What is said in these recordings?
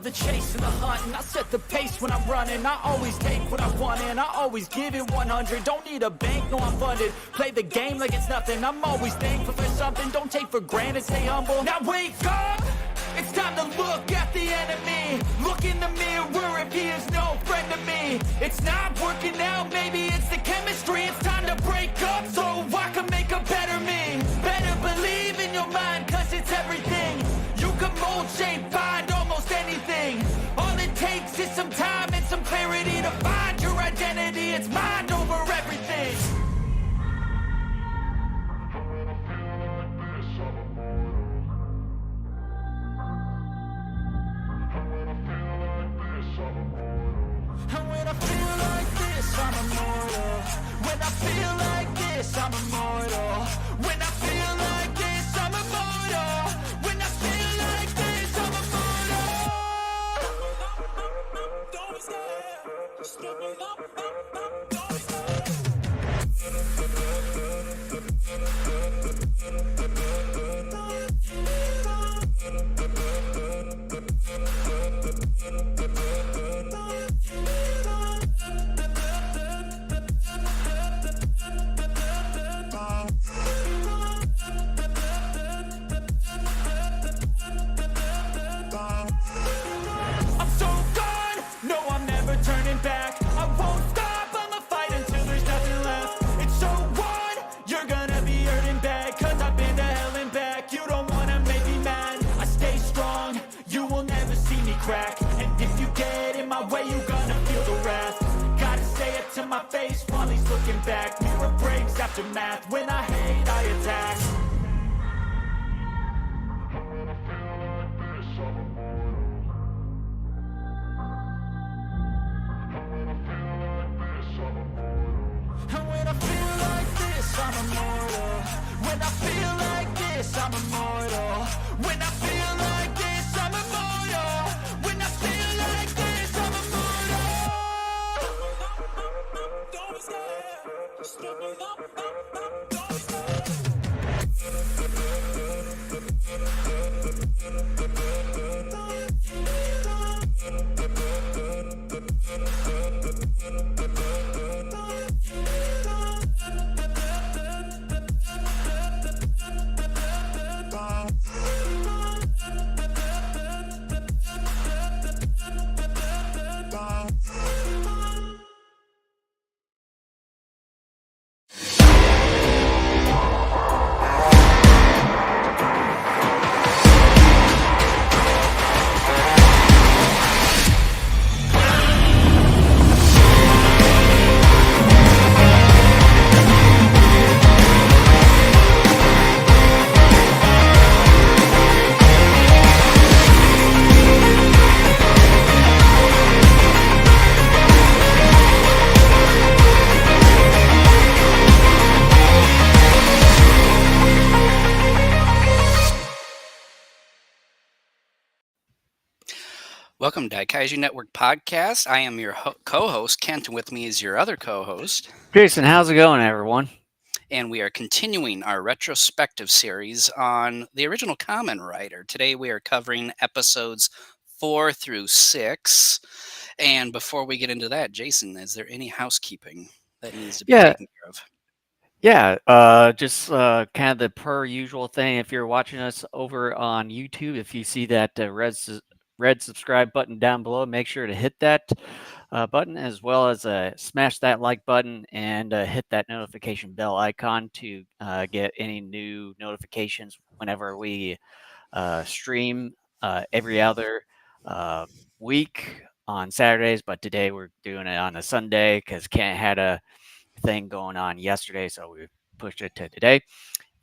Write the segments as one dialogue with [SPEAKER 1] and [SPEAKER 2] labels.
[SPEAKER 1] the chase and the hunt, and I set the pace when I'm running. I always take what I want and I always give it 100. Don't need a bank, no I'm funded. Play the game like it's nothing. I'm always thankful for something. Don't take for granted, stay humble. Now wake up! It's time to look at the enemy. Look in the mirror if he is no friend to me. It's not working out, maybe it's the chemistry. It's time to break up so I can make a better me. Better believe in your mind, cause it's everything. You can mold, shape, find almost anything. All it takes is some time and some clarity to find your identity. It's mind over everything. And when I feel like this, I'm immortal. When I feel like this, I'm immortal. When I feel like this, I'm immortal. When I feel like this, I'm immortal. Don't be scared. Just give me up. Don't be scared. I'm so gone, no I'm never turning back. I won't stop, I'ma fight until there's nothing left. It's so on, you're gonna be hurting bad. Cause I've been to hell and back. You don't wanna make me mad. I stay strong, you will never see me crack. And if you get in my way, you gonna feel the wrath. Gotta say it to my face while he's looking back. Mirror breaks after math, when I hate I attack. And when I feel like this, I'm immortal. When I feel like this, I'm immortal. When I feel like this, I'm immortal. When I feel like this, I'm immortal. Don't be scared. Just give me up. Don't be scared.
[SPEAKER 2] Welcome to Daikaiju Network Podcast. I am your co-host, Kent, and with me is your other co-host.
[SPEAKER 3] Jason, how's it going, everyone?
[SPEAKER 2] And we are continuing our retrospective series on the original Kamen Rider. Today we are covering episodes 4 through 6. And before we get into that, Jason, is there any housekeeping that needs to be taken care of?
[SPEAKER 3] Yeah, just kind of the per usual thing. If you're watching us over on YouTube, if you see that red subscribe button down below, make sure to hit that button, as well as smash that like button and hit that notification bell icon to get any new notifications whenever we stream every other week on Saturdays. But today we're doing it on a Sunday because Kent had a thing going on yesterday, so we pushed it to today.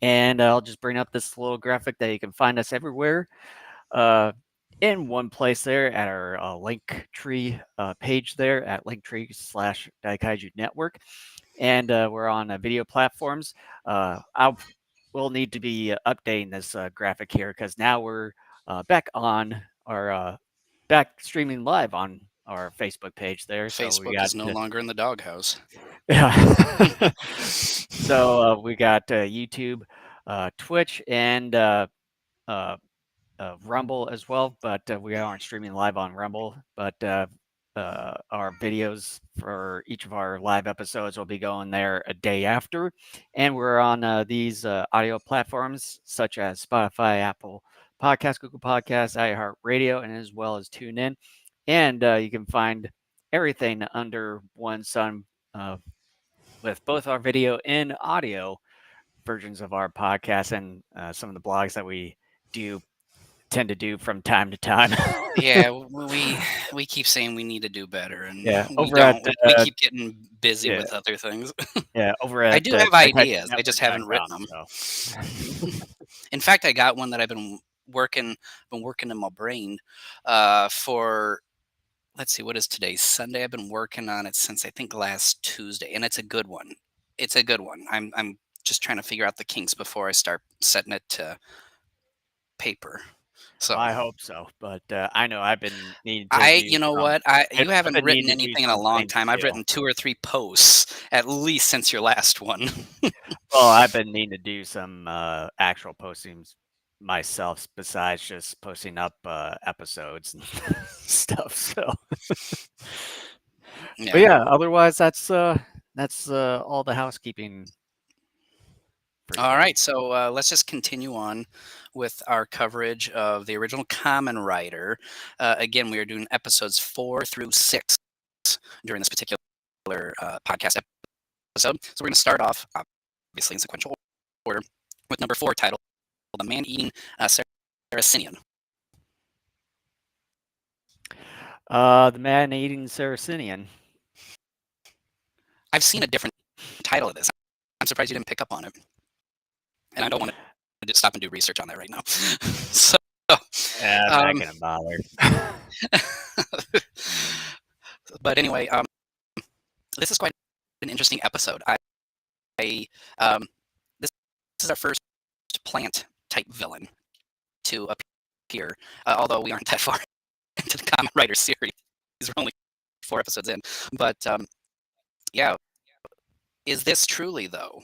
[SPEAKER 3] And I'll just bring up this little graphic that you can find us everywhere in one place there at our link tree page there at linktree/Daikaiju Network. And we're on video platforms. We'll need to be updating this graphic here because now we're back on our back streaming live on our Facebook page there.
[SPEAKER 2] Facebook is no longer in the doghouse.
[SPEAKER 3] Yeah. So we got YouTube, Twitch, and Rumble as well, but we aren't streaming live on Rumble. But our videos for each of our live episodes will be going there a day after. And we're on these audio platforms such as Spotify, Apple Podcasts, Google Podcasts, iHeartRadio, and as well as TuneIn. And you can find everything under one sun with both our video and audio versions of our podcast and some of the blogs that we do tend to do from time to time.
[SPEAKER 2] Yeah, we keep saying we need to do better, and
[SPEAKER 3] Yeah,
[SPEAKER 2] we
[SPEAKER 3] over at
[SPEAKER 2] don't. We keep getting busy
[SPEAKER 3] yeah,
[SPEAKER 2] with other things.
[SPEAKER 3] yeah, over
[SPEAKER 2] I
[SPEAKER 3] at
[SPEAKER 2] do have ideas. I just haven't written
[SPEAKER 3] DaikaijuNetwork.com.
[SPEAKER 2] them.
[SPEAKER 3] So,
[SPEAKER 2] In fact, I got one that I've been working in my brain for. Let's see, what is today? Sunday. I've been working on it since I think last Tuesday, and it's a good one. It's a good one. I'm just trying to figure out the kinks before I start setting it to paper. So
[SPEAKER 3] I hope so, but I know I've been needing to do
[SPEAKER 2] you know
[SPEAKER 3] some.
[SPEAKER 2] what? You
[SPEAKER 3] I've
[SPEAKER 2] haven't
[SPEAKER 3] been
[SPEAKER 2] written
[SPEAKER 3] needing to do
[SPEAKER 2] anything in a
[SPEAKER 3] some
[SPEAKER 2] long
[SPEAKER 3] things
[SPEAKER 2] time. I've
[SPEAKER 3] too.
[SPEAKER 2] written 2 or 3 posts at least since your last one.
[SPEAKER 3] Well, I've been needing to do some actual postings myself besides just posting up episodes and stuff. So, but
[SPEAKER 2] Yeah.
[SPEAKER 3] yeah, otherwise that's all the housekeeping for
[SPEAKER 2] All
[SPEAKER 3] today.
[SPEAKER 2] right, so let's just continue on with our coverage of the original Kamen Rider. Again, we are doing episodes 4 through 6 during this particular podcast episode. So we're going to start off, obviously in sequential order, with number 4, titled "The Man-Eating Saracenian."
[SPEAKER 3] The Man-Eating Saracenian.
[SPEAKER 2] I've seen a different title of this. I'm surprised you didn't pick up on it, and I don't want to stop and do research on that right now. So,
[SPEAKER 3] Yeah, I'm not gonna bother.
[SPEAKER 2] but anyway, this is quite an interesting episode. Um, this is our first plant type villain to appear, although we aren't that far into the Kamen Rider series. We're only 4 episodes in, but yeah, is this truly though?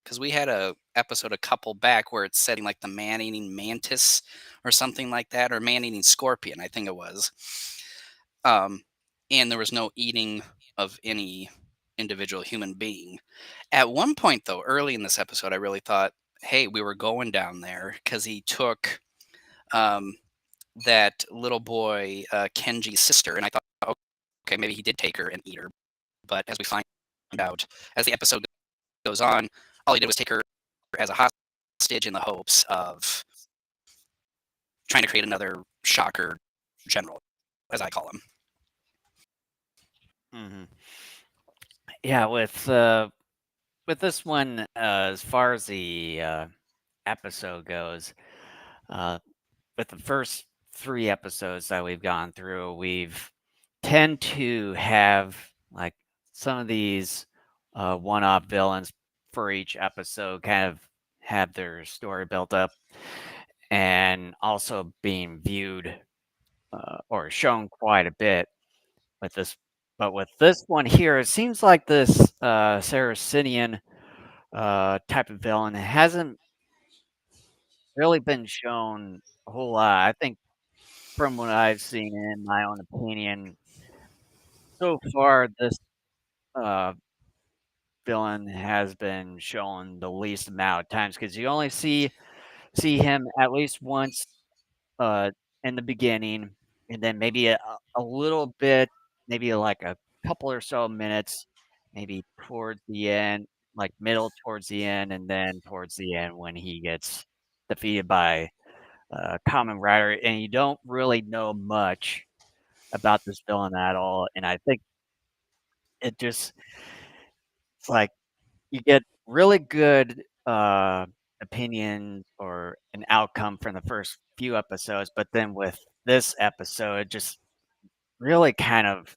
[SPEAKER 2] Because we had a episode a couple back where it's setting like the man-eating mantis or something like that, or man-eating scorpion, I think it was. And there was no eating of any individual human being. At one point, though, early in this episode, I really thought, hey, we were going down there because he took that little boy, Kenji's sister, and I thought, okay, maybe he did take her and eat her. But as we find out, as the episode goes on, all he did was take her as a hostage in the hopes of trying to create another shocker general, as I call him.
[SPEAKER 3] Mm-hmm. Yeah, with this one, as far as the episode goes, with the first 3 episodes that we've gone through, we've tend to have like some of these one-off villains for each episode kind of have their story built up and also being viewed or shown quite a bit with this. But with this one here, it seems like this Saracenian type of villain hasn't really been shown a whole lot. I think from what I've seen, in my own opinion, so far this uh, villain has been shown the least amount of times because you only see him at least once uh, in the beginning, and then maybe a little bit, maybe like a couple or so minutes, maybe towards the end, like middle towards the end, and then towards the end when he gets defeated by Kamen Rider, and you don't really know much about this villain at all. And I think it just it's like you get really good opinions or an outcome from the first few episodes, but then with this episode, it just really kind of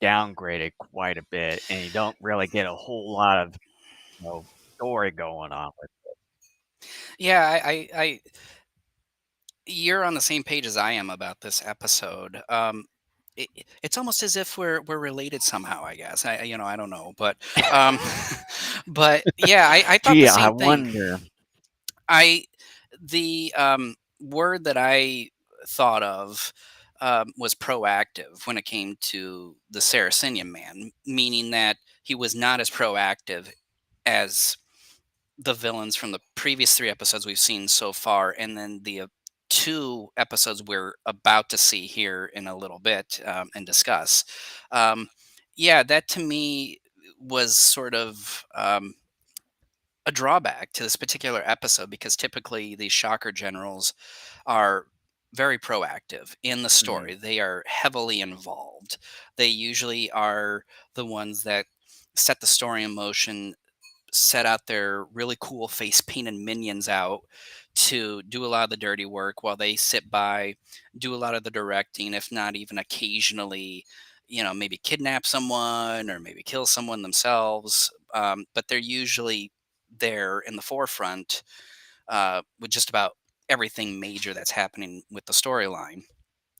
[SPEAKER 3] downgraded quite a bit, and you don't really get a whole lot of story going on with.
[SPEAKER 2] Yeah, you're on the same page as I am about this episode. It's almost as if we're related somehow. I guess I don't know, but um, but yeah, I thought
[SPEAKER 3] Gee,
[SPEAKER 2] the
[SPEAKER 3] I
[SPEAKER 2] same thing.
[SPEAKER 3] wonder.
[SPEAKER 2] I the word that I thought of was proactive when it came to the Saracenian man, meaning that he was not as proactive as the villains from the previous 3 episodes we've seen so far, and then the 2 episodes we're about to see here in a little bit, and discuss. Um, yeah, that to me was sort of, a drawback to this particular episode because typically these shocker generals are very proactive in the
[SPEAKER 3] Mhm.
[SPEAKER 2] story. They are heavily involved. They usually are the ones that set the story in motion, set out their really cool face painted minions out to do a lot of the dirty work while they sit by, do a lot of the directing, if not even occasionally, maybe kidnap someone or maybe kill someone themselves. But they're usually there in the forefront with just about everything major that's happening with the storyline.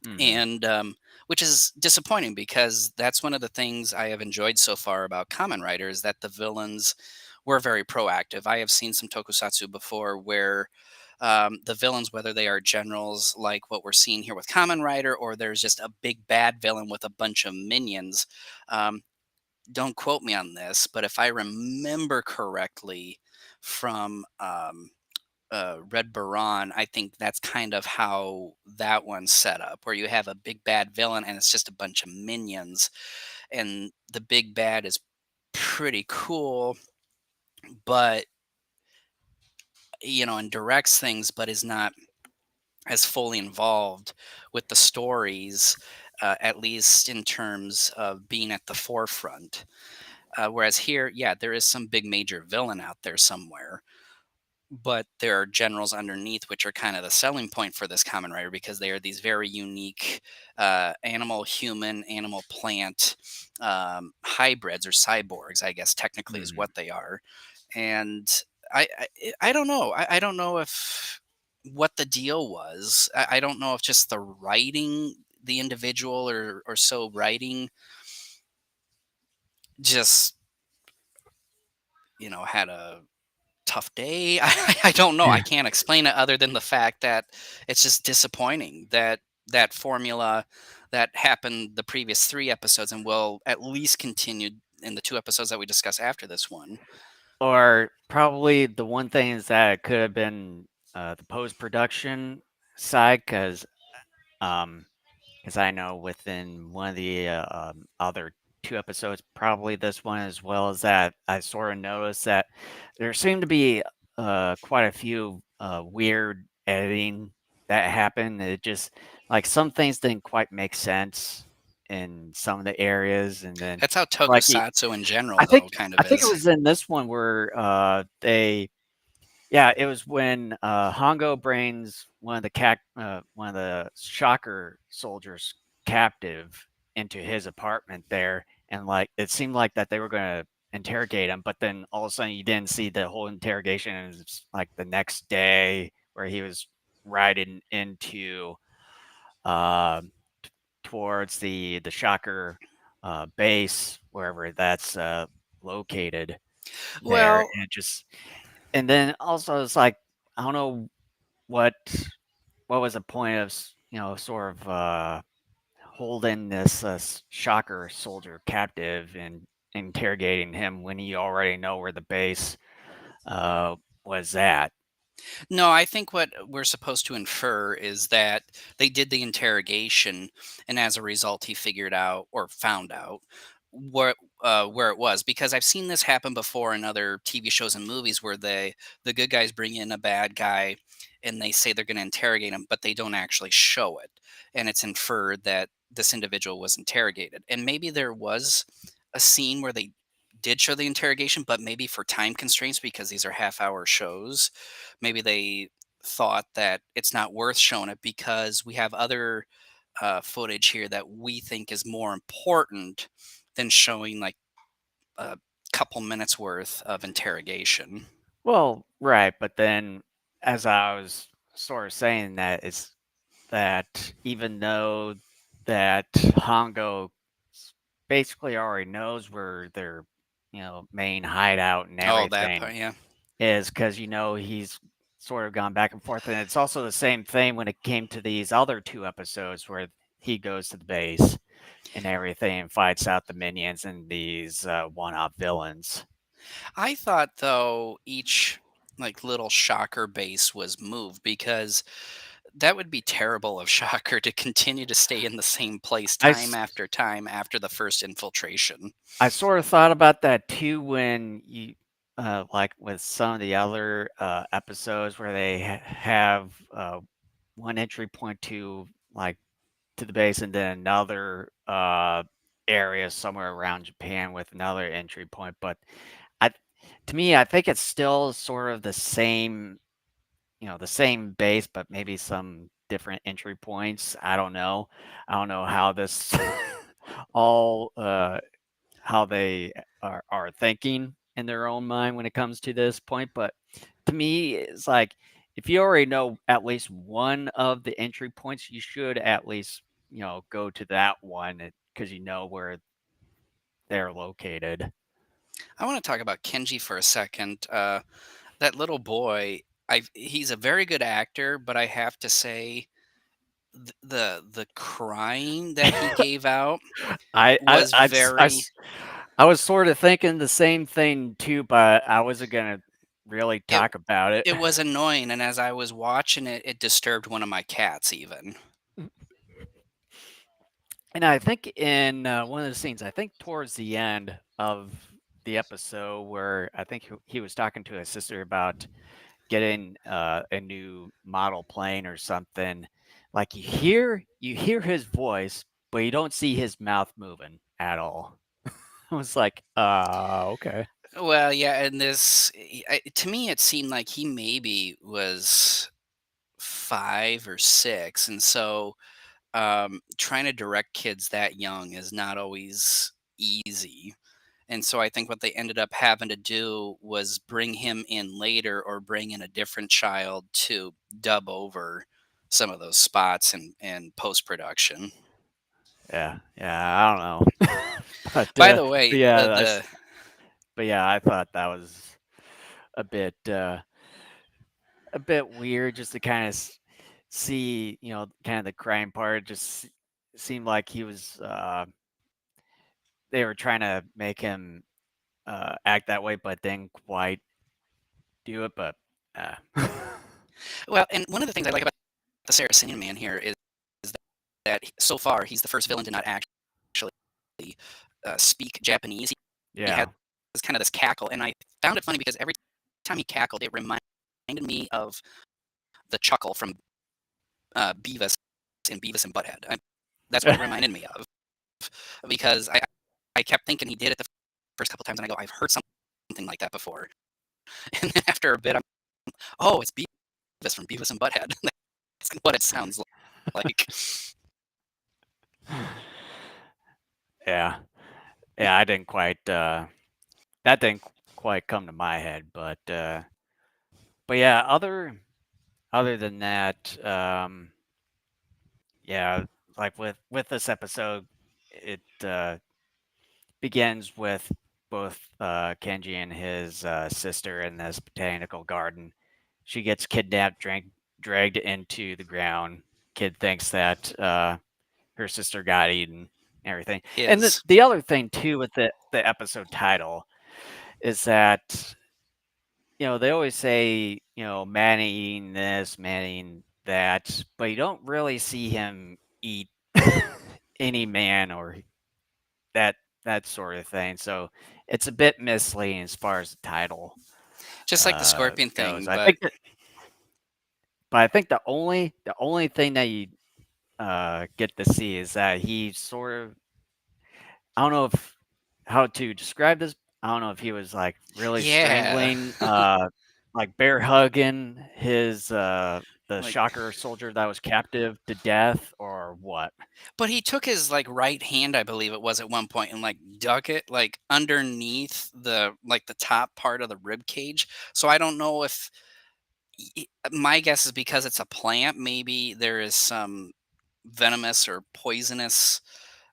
[SPEAKER 3] Mhm.
[SPEAKER 2] And which is disappointing because that's one of the things I have enjoyed so far about Kamen Rider is that the villains were very proactive. I have seen some tokusatsu before where the villains, whether they are generals like what we're seeing here with Kamen Rider, or there's just a big bad villain with a bunch of minions. Um, don't quote me on this, but if I remember correctly from Red Baron, I think that's kind of how that one's set up, where you have a big bad villain and it's just a bunch of minions, and the big bad is pretty cool, but and directs things, but is not as fully involved with the stories, at least in terms of being at the forefront. Whereas here, yeah, there is some big major villain out there somewhere, but there are generals underneath, which are kind of the selling point for this common rider because they are these very unique animal human, animal plant hybrids or cyborgs, I guess technically is
[SPEAKER 3] Mhm.
[SPEAKER 2] what they are. And I don't know. I don't know if what the deal was. I don't know if just the writing, the individual or so writing just, had a tough day. I don't know. I can't explain it other than the fact that it's just disappointing that that formula that happened the previous 3 episodes and will at least continue in the 2 episodes that we discuss after this one.
[SPEAKER 3] Or probably the one thing is that it could have been the post production side, um, because I know within one of the other 2 episodes, probably this one as well as that, I sort of noticed that there seemed to be quite a few weird editing that happened. It just like some things didn't quite make sense in some of the areas, and then
[SPEAKER 2] That's how
[SPEAKER 3] like
[SPEAKER 2] tokusatsu in general
[SPEAKER 3] I think
[SPEAKER 2] though kind
[SPEAKER 3] I
[SPEAKER 2] of
[SPEAKER 3] think it
[SPEAKER 2] is.
[SPEAKER 3] was in this one where they yeah, it was when Hongo brings one of the shocker soldiers captive into his apartment there, and like it seemed like that they were going to interrogate him, but then all of a sudden you didn't see the whole interrogation, and it was like the next day where he was riding into uh, towards the shocker base wherever that's located there,
[SPEAKER 2] Well,
[SPEAKER 3] and it just and then also it's like I don't know what what was the point of sort of holding this shocker soldier captive and interrogating him when you already know where the base uh, was at.
[SPEAKER 2] no, I think what we're supposed to infer is that they did the interrogation, and as a result, he figured out or found out where it was. Because I've seen this happen before in other TV shows and movies where the good guys bring in a bad guy, and they say they're going to interrogate him, but they don't actually show it, and it's inferred that this individual was interrogated. And maybe there was a scene where they did show the interrogation, but maybe for time constraints because these are half-hour shows maybe they thought that it's not worth showing it because we have other footage here that we think is more important than showing like a couple minutes worth of interrogation.
[SPEAKER 3] Well, right, but then as I was sort of saying that is that even though that Hongo basically already knows where their main hideout and
[SPEAKER 2] Oh, that
[SPEAKER 3] everything
[SPEAKER 2] part, yeah.
[SPEAKER 3] is because he's sort of gone back and forth, and it's also the same thing when it came to these other 2 episodes where he goes to the base and everything and fights out the minions and these, one-off villains.
[SPEAKER 2] I thought though each like little Shocker base was moved because that would be terrible of Shocker to continue to stay in the same place
[SPEAKER 3] I
[SPEAKER 2] time
[SPEAKER 3] s
[SPEAKER 2] after time after the first infiltration.
[SPEAKER 3] I sort of thought about that too when you, like with some of the other, episodes where they have, one entry point to, like, to the base and then another, area somewhere around Japan with another entry point, but I to me, I think it's still sort of the same, the same base, but maybe some different entry points. I don't know. I don't know how this all, how they are thinking in their own mind when it comes to this point, but to me, it's like, if you already know at least one of the entry points, you should at least, go to that one because you know where they're located.
[SPEAKER 2] I want to talk about Kenji for a second. That little boy, he's a very good actor, but I have to say the crying that he gave out
[SPEAKER 3] I I
[SPEAKER 2] was
[SPEAKER 3] I s I
[SPEAKER 2] very
[SPEAKER 3] s I was sort of thinking the same thing too, but I wasn't gonna really
[SPEAKER 2] it
[SPEAKER 3] talk about it.
[SPEAKER 2] it was annoying, and as I was watching it, it disturbed one of my cats even.
[SPEAKER 3] And I think in, one of the scenes, I think towards the end of the episode where I think he was talking to his sister about getting, a new model plane or something, like, you hear his voice, but you don't see his mouth moving at all. I was like, okay."
[SPEAKER 2] Well, yeah, and to me, it seemed like he maybe was 5 or 6, and so trying to direct kids that young is not always easy. And so I think what they ended up having to do was bring him in later or bring in a different child to dub over some of those spots and post production.
[SPEAKER 3] Yeah, yeah, I don't know. But,
[SPEAKER 2] By the
[SPEAKER 3] but
[SPEAKER 2] way,
[SPEAKER 3] yeah, but yeah, I thought that was a bit, a bit weird just to kinda see, kinda the crime part, just seemed like he was, they were trying to make him, act that way, but didn't quite do it, but, uh
[SPEAKER 2] well, and one of the things I like about the Saracenian Man here is that so far he's the first villain to not actually speak Japanese. He has
[SPEAKER 3] Yeah.
[SPEAKER 2] kind of this cackle, and I found it funny because every time he cackled, it reminded me of the chuckle from Beavis in Beavis and Butthead. That's what it reminded me of because I kept thinking he did it the first couple times, and I go, I've heard something like that before. And then after a bit, oh, it's Beavis from Beavis and Butthead. That's what it sounds like.
[SPEAKER 3] Yeah. Yeah, I didn't quite, that didn't quite come to my head, but yeah, other than that, yeah, like with this episode, it, begins with both, Kenji and his, sister in this botanical garden. She gets kidnapped, dragged into the ground. Kid thinks that, her sister got eaten, and everything. And the
[SPEAKER 2] His.
[SPEAKER 3] the other thing too with the episode title is that, they always say, man eating this, man eating that, but you don't really see him eat any man or that that sort of thing. So it's a bit misleading as far as the title,
[SPEAKER 2] Just like the scorpion
[SPEAKER 3] goes.
[SPEAKER 2] thing, but
[SPEAKER 3] But I think the only thing that you, get to see is that he sort of, I don't know if how to describe this. I don't know if he was like really
[SPEAKER 2] yeah,
[SPEAKER 3] strangling, like bear hugging his, the
[SPEAKER 2] like,
[SPEAKER 3] shocker soldier that was captive to death or what.
[SPEAKER 2] but he took his like right hand, I believe it was at one point, and like dug it like underneath the top part of the rib cage. So I don't know if my guess is because it's a plant, maybe there is some venomous or poisonous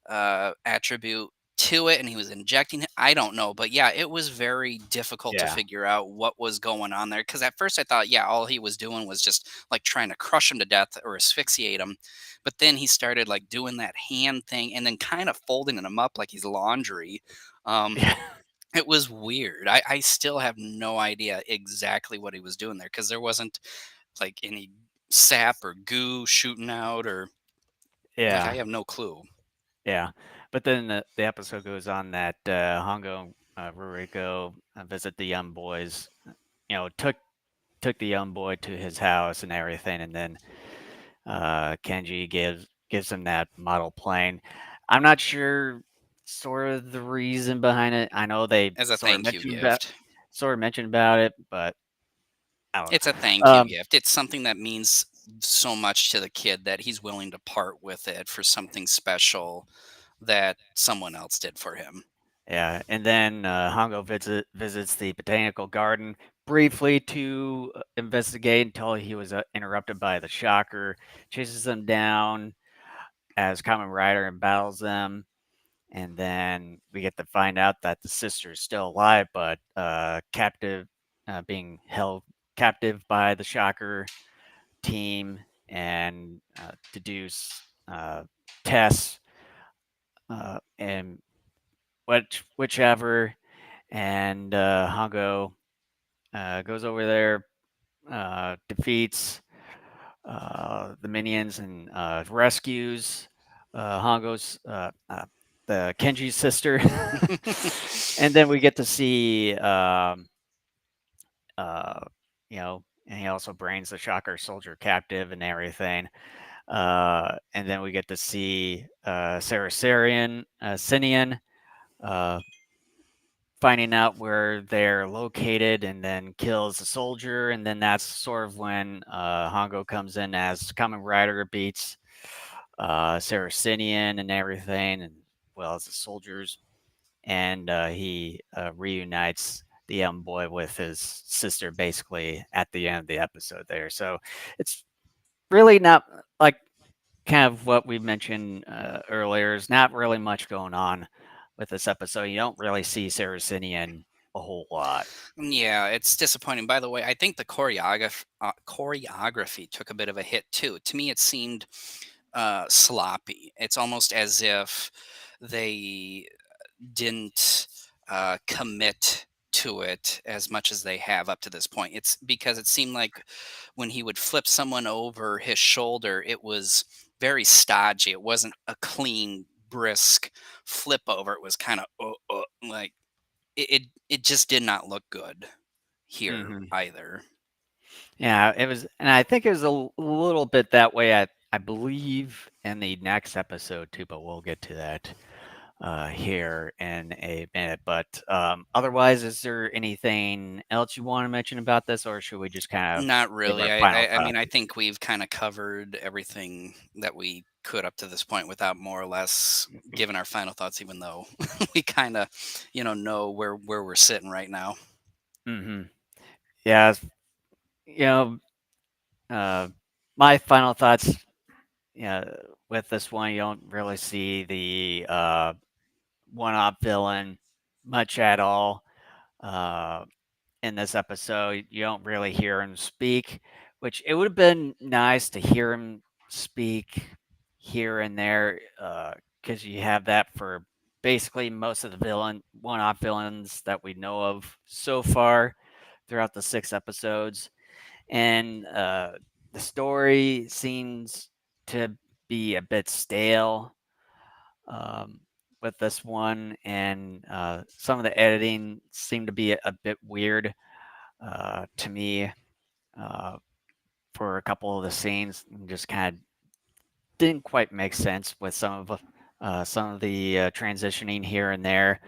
[SPEAKER 2] attribute to it and he was injecting it. I don't know, but yeah, it was very difficult to
[SPEAKER 3] Yeah.
[SPEAKER 2] figure out what was going on there. Because at first I thought, yeah, all he was doing was just like trying to crush him to death or asphyxiate him. But then he started like doing that hand thing and then kind of folding him up like he's laundry. Um,
[SPEAKER 3] Yeah.
[SPEAKER 2] it was weird. I still have no idea exactly what he was doing there because there wasn't like any sap or goo shooting out or like I
[SPEAKER 3] Yeah.
[SPEAKER 2] have no clue.
[SPEAKER 3] Yeah. But then the episode goes on that Hongo and Ruriko visit the young boys. Took the young boy to his house and everything, and then Kenji gives him that model plane. I'm not sure sort of the reason behind it. I know they
[SPEAKER 2] As a thank you gift.
[SPEAKER 3] sort of mentioned about it, but I don't
[SPEAKER 2] It's a
[SPEAKER 3] know.
[SPEAKER 2] thank you gift. It's something that means so much to the kid that he's willing to part with it for something special that someone else did for him.
[SPEAKER 3] Yeah, and then Hongo visits the botanical garden briefly to investigate until he was interrupted by the Shocker, chases them down as Kamen Rider and battles them. And then we get to find out that the sister is still alive, but captive, being held captive by the Shocker team and to do tests and whichever. And Hongo goes over there, defeats the minions, and rescues Hongo's the Kenji's sister. And then we get to see, uh, and he also brings the Shocker soldier captive and everything. And then we get to see Saracenian, Sinian, uh, finding out where they're located and then kills the soldier. And then that's sort of when Hongo comes in as Kamen Rider, beats Saracenian and everything, and well as the soldiers. And he reunites the young boy with his sister basically at the end of the episode there. So it's really not like kind of what we mentioned earlier. Is not really much going on with this episode. You don't really see Saracenian a whole lot.
[SPEAKER 2] Yeah, it's disappointing. By the way, I think the choreography took a bit of a hit too. To me, it seemed sloppy. It's almost as if they didn't commit to it as much as they have up to this point. It's because it seemed like when he would flip someone over his shoulder, it was very stodgy. It wasn't a clean, brisk flip over. It was kind of like it just did not look good here
[SPEAKER 3] Hmm.
[SPEAKER 2] either.
[SPEAKER 3] Yeah, it was, and I think it was little bit that way. I believe in the next episode too, but we'll get to that here in a minute. But otherwise, is there anything else you want to mention about this, or should we just kind of
[SPEAKER 2] Not
[SPEAKER 3] give
[SPEAKER 2] really.
[SPEAKER 3] our
[SPEAKER 2] I,
[SPEAKER 3] final
[SPEAKER 2] I, I mean,
[SPEAKER 3] thoughts?
[SPEAKER 2] I think we've kind of covered everything that we could up to this point without more or less giving our final thoughts, even though we kind of, know where we're sitting right now.
[SPEAKER 3] Hmm. Yeah, you know, uh, my final thoughts. Yeah, with this one, you don't really see the one-off villain much at all. Uh, in this episode. You don't really hear him speak, which it would have been nice to hear him speak here and there, because you have that for basically most of the one-off villains that we know of so far throughout the 6 episodes. And the story seems to be a bit stale um, with this one, and some of the editing seemed to be a bit weird to me uh, for a couple of the scenes, and just kind of didn't quite make sense with some of the transitioning here and there.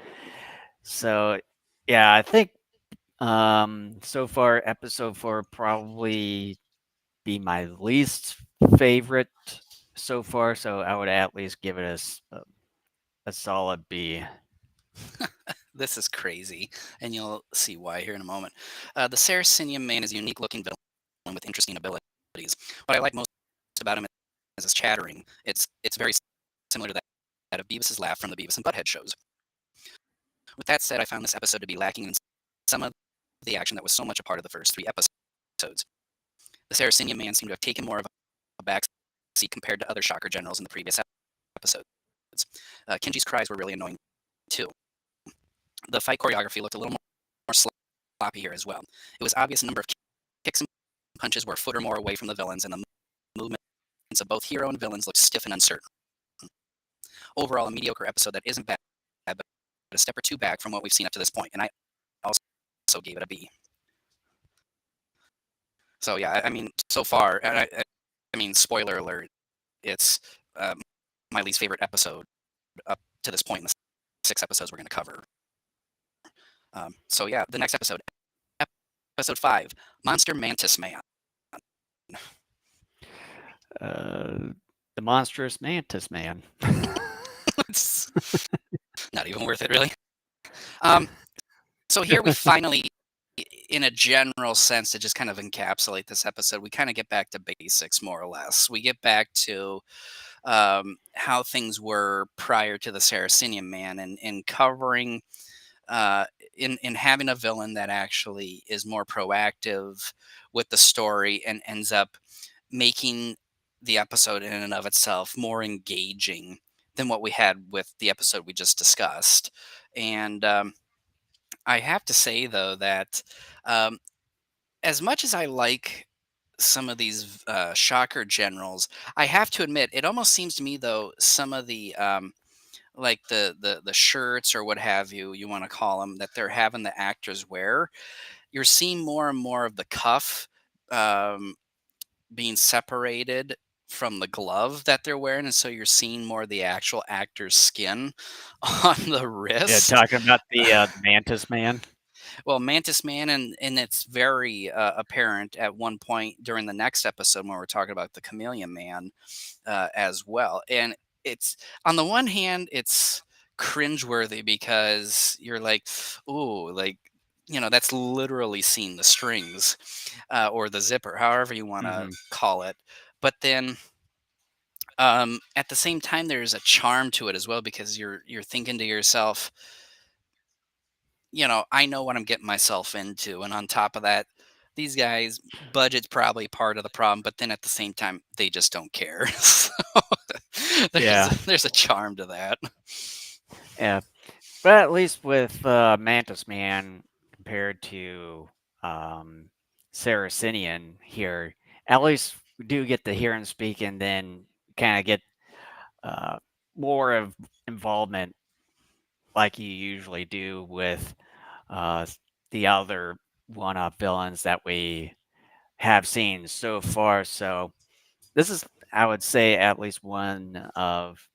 [SPEAKER 3] So yeah, I think so far episode 4 probably be my least favorite so far. So I would at least give it a solid B.
[SPEAKER 2] This is crazy, and you'll see why here in a moment. The Saracenian man is a unique looking villain with interesting abilities. What I like most about him is his chattering. It's very similar to that of Beavis's laugh from the Beavis and Butthead shows. With that said, I found this episode to be lacking in some of the action that was so much a part of the first 3 episodes. The Saracenian man seemed to have taken more of a backseat compared to other Shocker generals in the previous episodes. Kenji's cries were really annoying too. The fight choreography looked a little more sloppy here as well. It was obvious a number of kicks and punches were a foot or more away from the villains, and the movements of both hero and villains looked stiff and uncertain. Overall, a mediocre episode that isn't bad, but a step or two back from what we've seen up to this point, and I also gave it a B. So yeah, I mean, so far, I mean, spoiler alert, it's my least favorite episode up to this point in the 6 episodes we're going to cover. So yeah, the next episode, episode 5, Monster Mantis Man.
[SPEAKER 3] The monstrous mantis man.
[SPEAKER 2] It's not even worth it, really. So here we finally, in a general sense, to just kind of encapsulate this episode, we kind of get back to basics, more or less. We get back to how things were prior to the Saracenian man, and covering in having a villain that actually is more proactive with the story and ends up making the episode in and of itself more engaging than what we had with the episode we just discussed. And I have to say, though, that as much as I like some of these Shocker generals, I have to admit, it almost seems to me, though, some of the like the shirts or what have you want to call them, that they're having the actors wear, you're seeing more and more of the cuff um, being separated from the glove that they're wearing, and so you're seeing more of the actual actor's skin on the
[SPEAKER 3] Yeah,
[SPEAKER 2] wrist.
[SPEAKER 3] talking about the mantis man.
[SPEAKER 2] Well, Mantis Man, and it's very apparent at one point during the next episode when we're talking about the Chameleon Man as well. And it's, on the one hand, it's cringeworthy because you're like, ooh, like, that's literally seeing the strings or the zipper, however you want to
[SPEAKER 3] Hmm.
[SPEAKER 2] call it. But then at the same time, there's a charm to it as well, because you're thinking to yourself, I know what I'm getting myself into. And on top of that, these guys, budget's probably part of the problem, but then at the same time, they just don't care. So
[SPEAKER 3] Yeah,
[SPEAKER 2] there's a charm to that.
[SPEAKER 3] yeah. But at least with Mantis Man compared to um, Saracenian here, at least we do get to hear him speak and then kind of get uh, more of involvement like you usually do with uh, the other one-off villains that we have seen so far. So this is, I would say, at least one of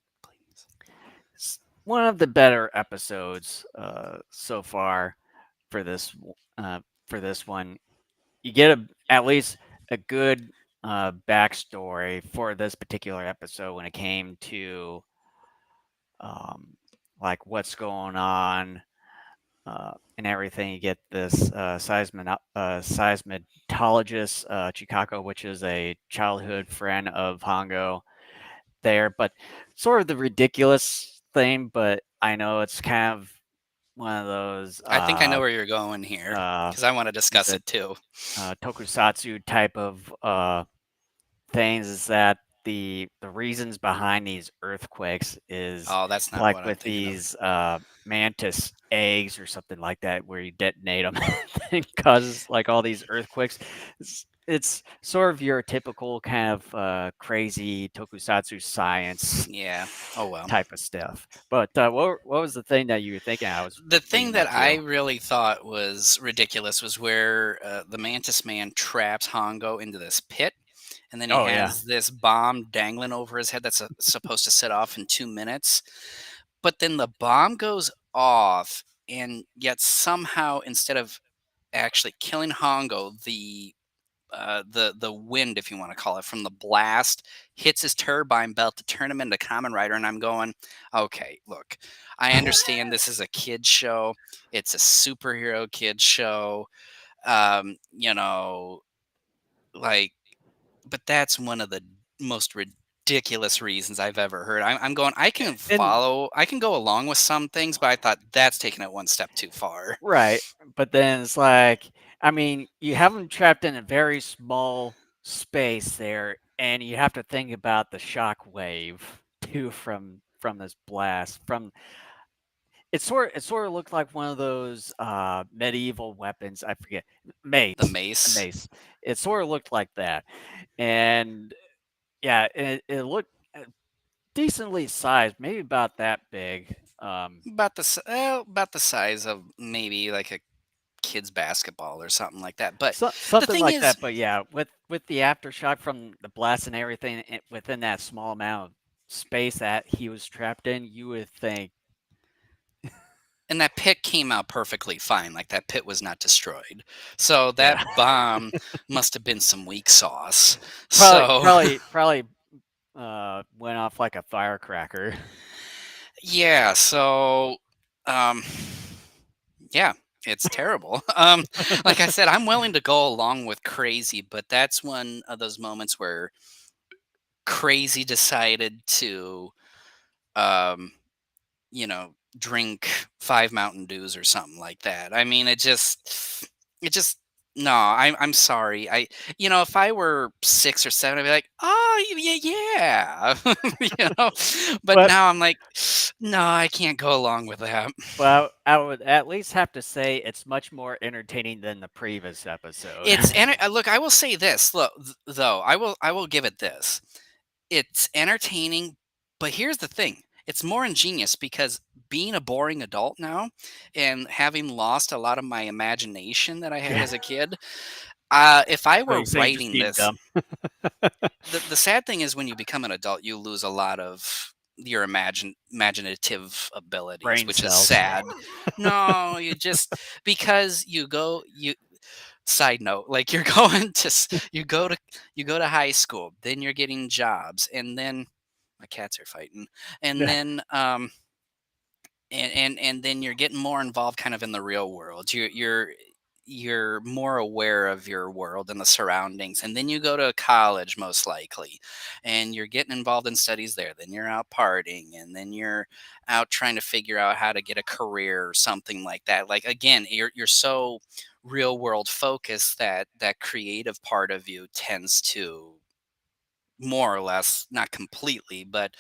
[SPEAKER 3] the better episodes so far for this one. You get at least a good backstory for this particular episode when it came to like what's going on and everything. You get this seismologist Chikako, which is a childhood friend of Hongo there, but sort of the ridiculous thing. But I know it's kind of one of those
[SPEAKER 2] I think I know where you're going here, because I want to
[SPEAKER 3] is
[SPEAKER 2] discuss
[SPEAKER 3] it
[SPEAKER 2] it too.
[SPEAKER 3] tokusatsu type of things, is that the reasons behind these earthquakes is
[SPEAKER 2] Oh, that's not
[SPEAKER 3] like
[SPEAKER 2] what I'm
[SPEAKER 3] with
[SPEAKER 2] thinking of.
[SPEAKER 3] these mantis eggs or something like that, where you detonate them and causes like all these earthquakes. It's sort of your typical kind of crazy tokusatsu science
[SPEAKER 2] Yeah. Oh, well.
[SPEAKER 3] type of stuff. But what was the thing that you were thinking I was
[SPEAKER 2] The thing
[SPEAKER 3] leading
[SPEAKER 2] that
[SPEAKER 3] up
[SPEAKER 2] I
[SPEAKER 3] to?
[SPEAKER 2] really thought was ridiculous was where the Mantis Man traps Hongo into this pit, and then he
[SPEAKER 3] Oh yeah.
[SPEAKER 2] has this bomb dangling over his head that's supposed to set off in 2 minutes. But then the bomb goes off, and yet somehow, instead of actually killing Hongo, the wind, if you want to call it, from the blast hits his turbine belt to turn him into Kamen Rider. And I'm going, okay, look, I understand this is a kid show. It's a superhero kid show. Um, you know, like, but that's one of the most ridiculous reasons I've ever heard. I'm going. I can
[SPEAKER 3] And
[SPEAKER 2] follow. I can go along with some things, but I thought that's taking it one step too far.
[SPEAKER 3] right, but then it's like, I mean, you have them trapped in a very small space there, and you have to think about the shock wave too from this blast. From it sort of looked like one of those medieval weapons. I forget,
[SPEAKER 2] The
[SPEAKER 3] mace, a
[SPEAKER 2] mace,
[SPEAKER 3] mace. It sort of looked like that, and yeah, it looked decently sized, maybe about that big.
[SPEAKER 2] about the size of maybe like a kid's basketball or something like that. But the
[SPEAKER 3] Something
[SPEAKER 2] thing
[SPEAKER 3] like
[SPEAKER 2] is,
[SPEAKER 3] that, but yeah, with the aftershock from the blast and everything within that small amount of space that he was trapped in, you would think,
[SPEAKER 2] and that pit came out perfectly fine. Like that pit was not destroyed. So
[SPEAKER 3] yeah,
[SPEAKER 2] that bomb must have been some weak sauce.
[SPEAKER 3] probably
[SPEAKER 2] So
[SPEAKER 3] probably probably went off like a firecracker.
[SPEAKER 2] yeah. So um, yeah. It's terrible. Like I said, I'm willing to go along with crazy, but that's one of those moments where crazy decided to um, drink 5 Mountain Dews or something like that. I mean, it just no, I'm sorry. If I were 6 or 7, I'd be like, "Oh, yeah." You know? But
[SPEAKER 3] but
[SPEAKER 2] now I'm like, "No, I can't go along with that."
[SPEAKER 3] well, I would at least have to say it's much more entertaining than the previous episode.
[SPEAKER 2] Look, I will say this, look, though, I will give it this. It's entertaining, but here's the thing. It's more ingenious because being a boring adult now and having lost a lot of my imagination that I had
[SPEAKER 3] Yeah,
[SPEAKER 2] as a kid, if I
[SPEAKER 3] are
[SPEAKER 2] were
[SPEAKER 3] you saying just
[SPEAKER 2] writing
[SPEAKER 3] being
[SPEAKER 2] this,
[SPEAKER 3] dumb?
[SPEAKER 2] the sad thing is when you become an adult, you lose a lot of your imaginative abilities,
[SPEAKER 3] Brain
[SPEAKER 2] which is
[SPEAKER 3] cells.
[SPEAKER 2] sad. No, because you side note, like you're going to you go to high school, then you're getting jobs, and then my cats are fighting, and
[SPEAKER 3] Yeah.
[SPEAKER 2] then and then you're getting more involved kind of in the real world. You're more aware of your world and the surroundings, and then you go to college most likely, and you're getting involved in studies there. Then you're out partying, and then you're out trying to figure out how to get a career or something like that. Like again, you're so real world focused that that creative part of you tends to more or less, not completely, but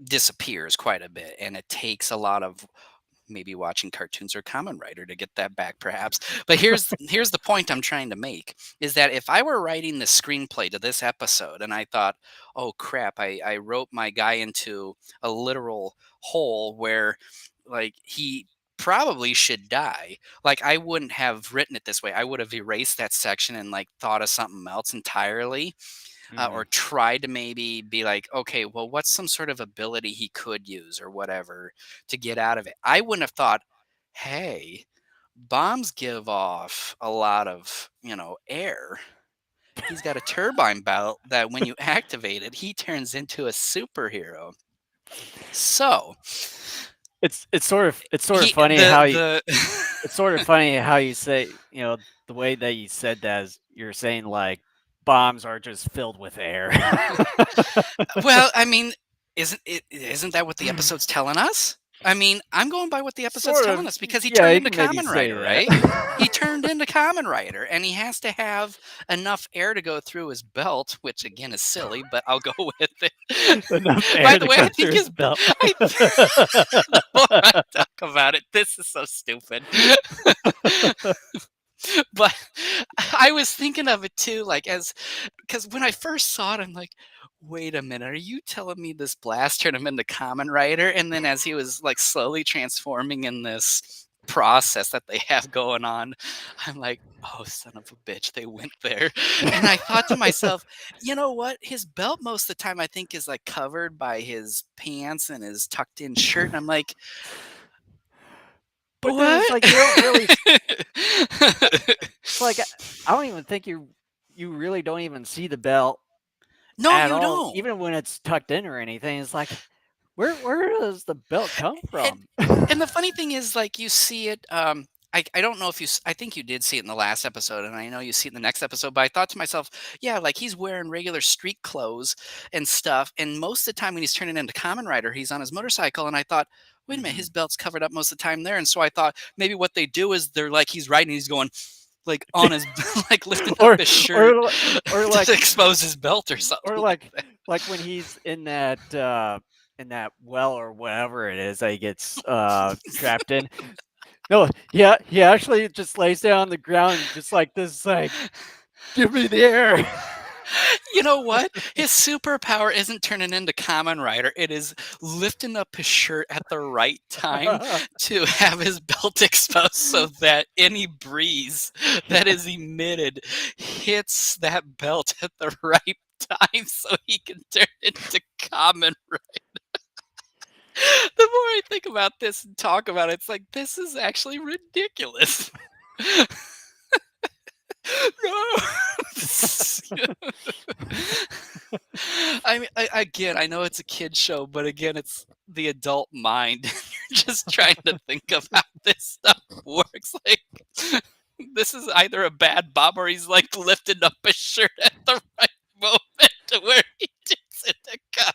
[SPEAKER 2] disappears quite a bit, and it takes a lot of maybe watching cartoons or Kamen Rider to get that back, perhaps. But here's the point I'm trying to make is that if I were writing the screenplay to this episode and I thought, oh crap, I wrote my guy into a literal hole where like he probably should die. Like I wouldn't have written it this way. I would have erased that section and like thought of something else entirely,
[SPEAKER 3] Mhm.
[SPEAKER 2] or tried to maybe be like, okay, well, what's some sort of ability he could use or whatever to get out of it? I wouldn't have thought, hey, bombs give off a lot of, air. He's got a turbine belt that when you activate it, he turns into a superhero. So
[SPEAKER 3] It's sort of
[SPEAKER 2] he
[SPEAKER 3] funny how you
[SPEAKER 2] the
[SPEAKER 3] it's sort of funny how you say, the way that you said that is you're saying like bombs are just filled with air.
[SPEAKER 2] well, I mean, isn't that what the episode's telling us? I mean, I'm going by what the episode's
[SPEAKER 3] Sort
[SPEAKER 2] telling
[SPEAKER 3] of.
[SPEAKER 2] us because he
[SPEAKER 3] Yeah,
[SPEAKER 2] turned
[SPEAKER 3] you
[SPEAKER 2] into
[SPEAKER 3] can maybe
[SPEAKER 2] Kamen
[SPEAKER 3] say
[SPEAKER 2] Rider,
[SPEAKER 3] that.
[SPEAKER 2] right? He turned into Kamen Rider, and he has to have enough air to go through his belt, which again is silly, but I'll go with it.
[SPEAKER 3] Enough
[SPEAKER 2] By
[SPEAKER 3] air
[SPEAKER 2] the
[SPEAKER 3] to
[SPEAKER 2] way,
[SPEAKER 3] go
[SPEAKER 2] I
[SPEAKER 3] through
[SPEAKER 2] think
[SPEAKER 3] his
[SPEAKER 2] his
[SPEAKER 3] belt.
[SPEAKER 2] I, the more I talk about it, this is so stupid. But I was thinking of it too, like as because when I first saw it, I'm like, wait a minute, are you telling me this blast turned him into Kamen Rider? And then as he was like slowly transforming in this process that they have going on, I'm like, oh, son of a bitch, they went there. And I thought to myself, you know what? His belt most of the time I think is like covered by his pants and his tucked in shirt. And I'm like,
[SPEAKER 3] But then it's
[SPEAKER 2] what?
[SPEAKER 3] like you don't really. It's like I don't even think you really don't even see the belt
[SPEAKER 2] No,
[SPEAKER 3] at
[SPEAKER 2] you
[SPEAKER 3] all,
[SPEAKER 2] don't.
[SPEAKER 3] even when it's tucked in or anything. It's like where does the belt come
[SPEAKER 2] And
[SPEAKER 3] from?
[SPEAKER 2] and the funny thing is, like, you see it. I don't know if I think you did see it in the last episode, and I know you see it in the next episode, but I thought to myself, yeah, like he's wearing regular street clothes and stuff, and most of the time when he's turning into Kamen Rider, he's on his motorcycle, and I thought, wait a minute,
[SPEAKER 3] Mhm.
[SPEAKER 2] his belt's covered up most of the time there, and so I thought maybe what they do is they're like he's riding, he's going like on his like lifting up
[SPEAKER 3] or
[SPEAKER 2] his shirt
[SPEAKER 3] or or like
[SPEAKER 2] to expose his belt or
[SPEAKER 3] or
[SPEAKER 2] something like
[SPEAKER 3] like
[SPEAKER 2] that.
[SPEAKER 3] like when he's in that well or whatever it is that he gets trapped in. No, yeah, he actually just lays down on the ground and just like this, like, give me the air.
[SPEAKER 2] You know what? His superpower isn't turning into Kamen Rider. It is lifting up his shirt at the right time to have his belt exposed so that any breeze that is emitted hits that belt at the right time so he can turn into Kamen Rider. The more I think about this and talk about it, it's like, this is actually ridiculous. No. I mean, again, I know it's a kid show, but again, it's the adult mind. You're just trying to think of how this stuff works. Like, this is either a bad Bob or he's like lifting up his shirt at the right moment to where he takes it to cut.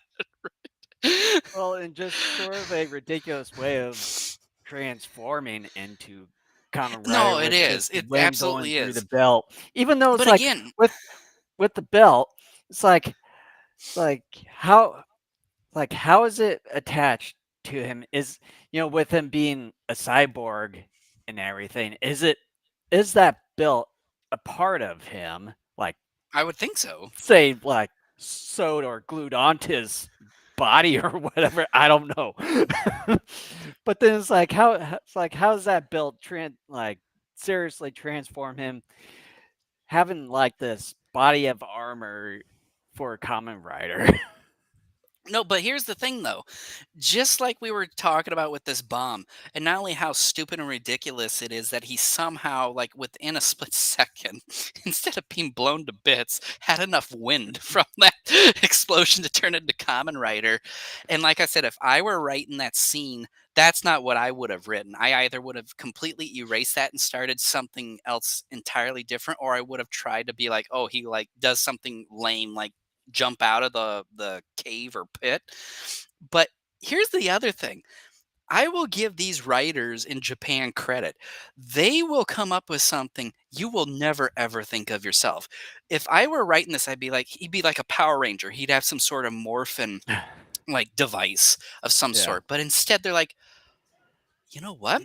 [SPEAKER 3] Well, in just sort of a ridiculous way of transforming into Kamen Rider
[SPEAKER 2] No, it
[SPEAKER 3] with just
[SPEAKER 2] is.
[SPEAKER 3] the
[SPEAKER 2] It
[SPEAKER 3] wind going
[SPEAKER 2] absolutely
[SPEAKER 3] through the
[SPEAKER 2] is.
[SPEAKER 3] belt. Even though it's
[SPEAKER 2] But
[SPEAKER 3] like
[SPEAKER 2] again,
[SPEAKER 3] with the belt, it's like how how is it attached to him? Is with him being a cyborg and everything, is that belt a part of him? Like
[SPEAKER 2] I would think so.
[SPEAKER 3] say like sewed or glued onto his body or whatever. I don't know. But then it's like how's that built seriously transform him having like this body of armor for a common rider.
[SPEAKER 2] No, but here's the thing though. Just like we were talking about with this bomb, and not only how stupid and ridiculous it is that he somehow, like within a split second, instead of being blown to bits, had enough wind from that explosion to turn into Kamen Rider. And like I said, if I were writing that scene, that's not what I would have written. I either would have completely erased that and started something else entirely different, or I would have tried to be like, oh, he like does something lame, like jump out of the cave or pit. But here's the other thing. I will give these writers in Japan credit. They will come up with something you will never ever think of yourself. If I were writing this, I'd be like, he'd be like a Power Ranger. He'd have some sort of morphin like device of some
[SPEAKER 3] Yeah.
[SPEAKER 2] sort. But instead, they're like, you know what?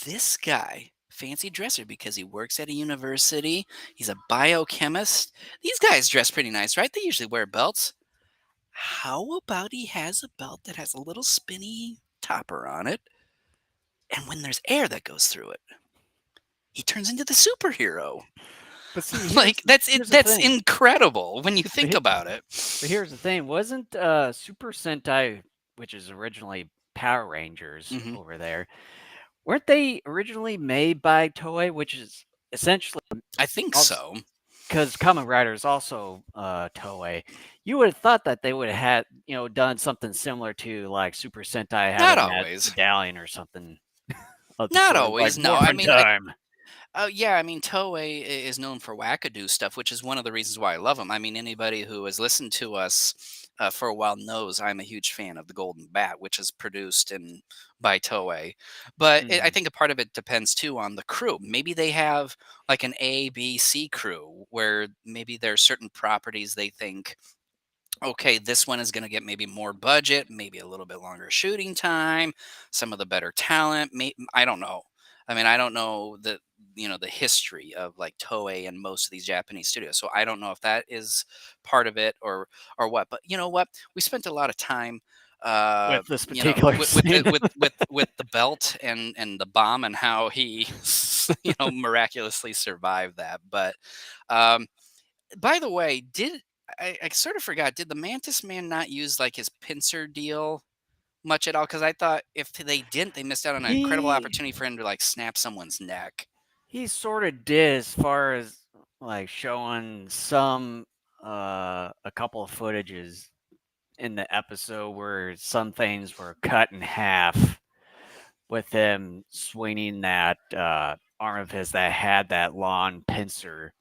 [SPEAKER 2] This guy, fancy dresser because he works at a university. He's a biochemist. These guys dress pretty nice, right? They usually wear belts. How about he has a belt that has a little spinny topper on it, and when there's air that goes through it, he turns into the superhero.
[SPEAKER 3] But see,
[SPEAKER 2] Like that's it.
[SPEAKER 3] here's the
[SPEAKER 2] That's
[SPEAKER 3] thing.
[SPEAKER 2] incredible when you
[SPEAKER 3] But,
[SPEAKER 2] think
[SPEAKER 3] he-
[SPEAKER 2] about it.
[SPEAKER 3] but here's the thing. Wasn't Super Sentai, which is originally Power Rangers
[SPEAKER 2] Hmm.
[SPEAKER 3] over there, weren't they originally made by Toei, which is essentially
[SPEAKER 2] I think
[SPEAKER 3] also
[SPEAKER 2] so.
[SPEAKER 3] because Kamen Rider is also Toei. You would have thought that they would have had, done something similar to like Super Sentai
[SPEAKER 2] Not
[SPEAKER 3] having that
[SPEAKER 2] always.
[SPEAKER 3] medallion or something of the
[SPEAKER 2] Not
[SPEAKER 3] sort, like
[SPEAKER 2] always. No, I
[SPEAKER 3] Morphin
[SPEAKER 2] mean,
[SPEAKER 3] Time.
[SPEAKER 2] yeah, I mean, Toei is known for wackadoo stuff, which is one of the reasons why I love them. I mean, anybody who has listened to us for a while knows I'm a huge fan of the Golden Bat, which is produced by Toei. But I
[SPEAKER 3] Mhm.
[SPEAKER 2] think a part of it depends too on the crew. Maybe they have like an A, B, C crew where maybe there are certain properties they think, okay, this one is going to get maybe more budget, maybe a little bit longer shooting time, some of the better talent. I don't know. I mean, I don't know the history of like Toei and most of these Japanese studios, so I don't know if that is part of it or what. But you know what? We spent a lot of time,
[SPEAKER 3] With this particular scene.
[SPEAKER 2] with the belt and the bomb and how he miraculously survived that. But um, by the way, I sort of forgot, did the Mantis Man not use like his pincer deal much at all? Because I thought if they didn't, they missed out on an incredible
[SPEAKER 3] he
[SPEAKER 2] opportunity for him to like snap someone's neck.
[SPEAKER 3] he sort of did as far as like showing some a couple of footages in the episode where some things were cut in half. with him swinging that arm of his that had that long pincer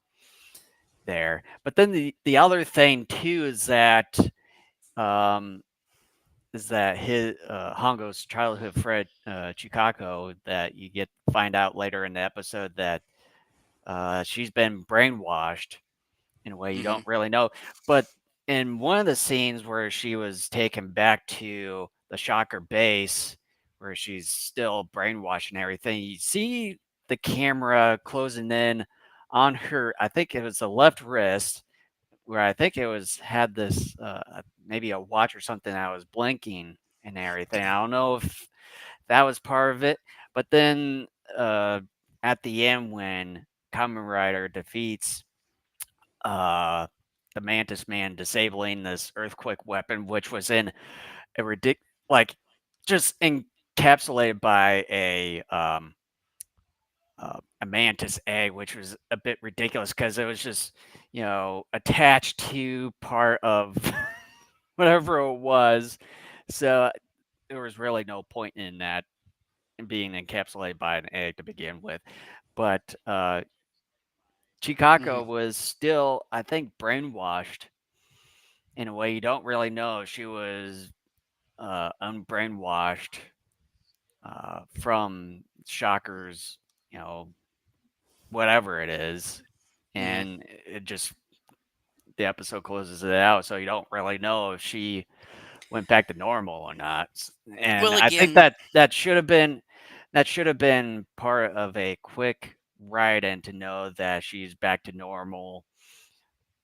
[SPEAKER 3] there. But then the other thing too um, is that his Hongo's childhood friend Chikako, that you get find out later in the episode that she's been brainwashed in a way you
[SPEAKER 2] Hmm.
[SPEAKER 3] don't really know. But in one of the scenes where she was taken back to the Shocker base, where she's still brainwashed and everything, you see the camera closing in on her. I think it was the left wrist, where I think it was had this maybe a watch or something that was blinking and everything.
[SPEAKER 2] Yeah.
[SPEAKER 3] I don't know if that was part of it, but then uh, at the end when Kamen Rider defeats uh, the Mantis Man, disabling this earthquake weapon, which was in a like just encapsulated by a mantis egg, which was a bit ridiculous because it was just attached to part of whatever it was. So there was really no point in that being encapsulated by an egg to begin with. But
[SPEAKER 2] Hmm.
[SPEAKER 3] Chikako was still, I think, brainwashed in a way you don't really know. She was unbrainwashed from Shocker's, you know, whatever it is,
[SPEAKER 2] Hmm.
[SPEAKER 3] and it just the episode closes it out, so you don't really know if she went back to normal or not. And
[SPEAKER 2] Well,
[SPEAKER 3] I think
[SPEAKER 2] again,
[SPEAKER 3] that should have been part of a quick write-in to know that she's back to normal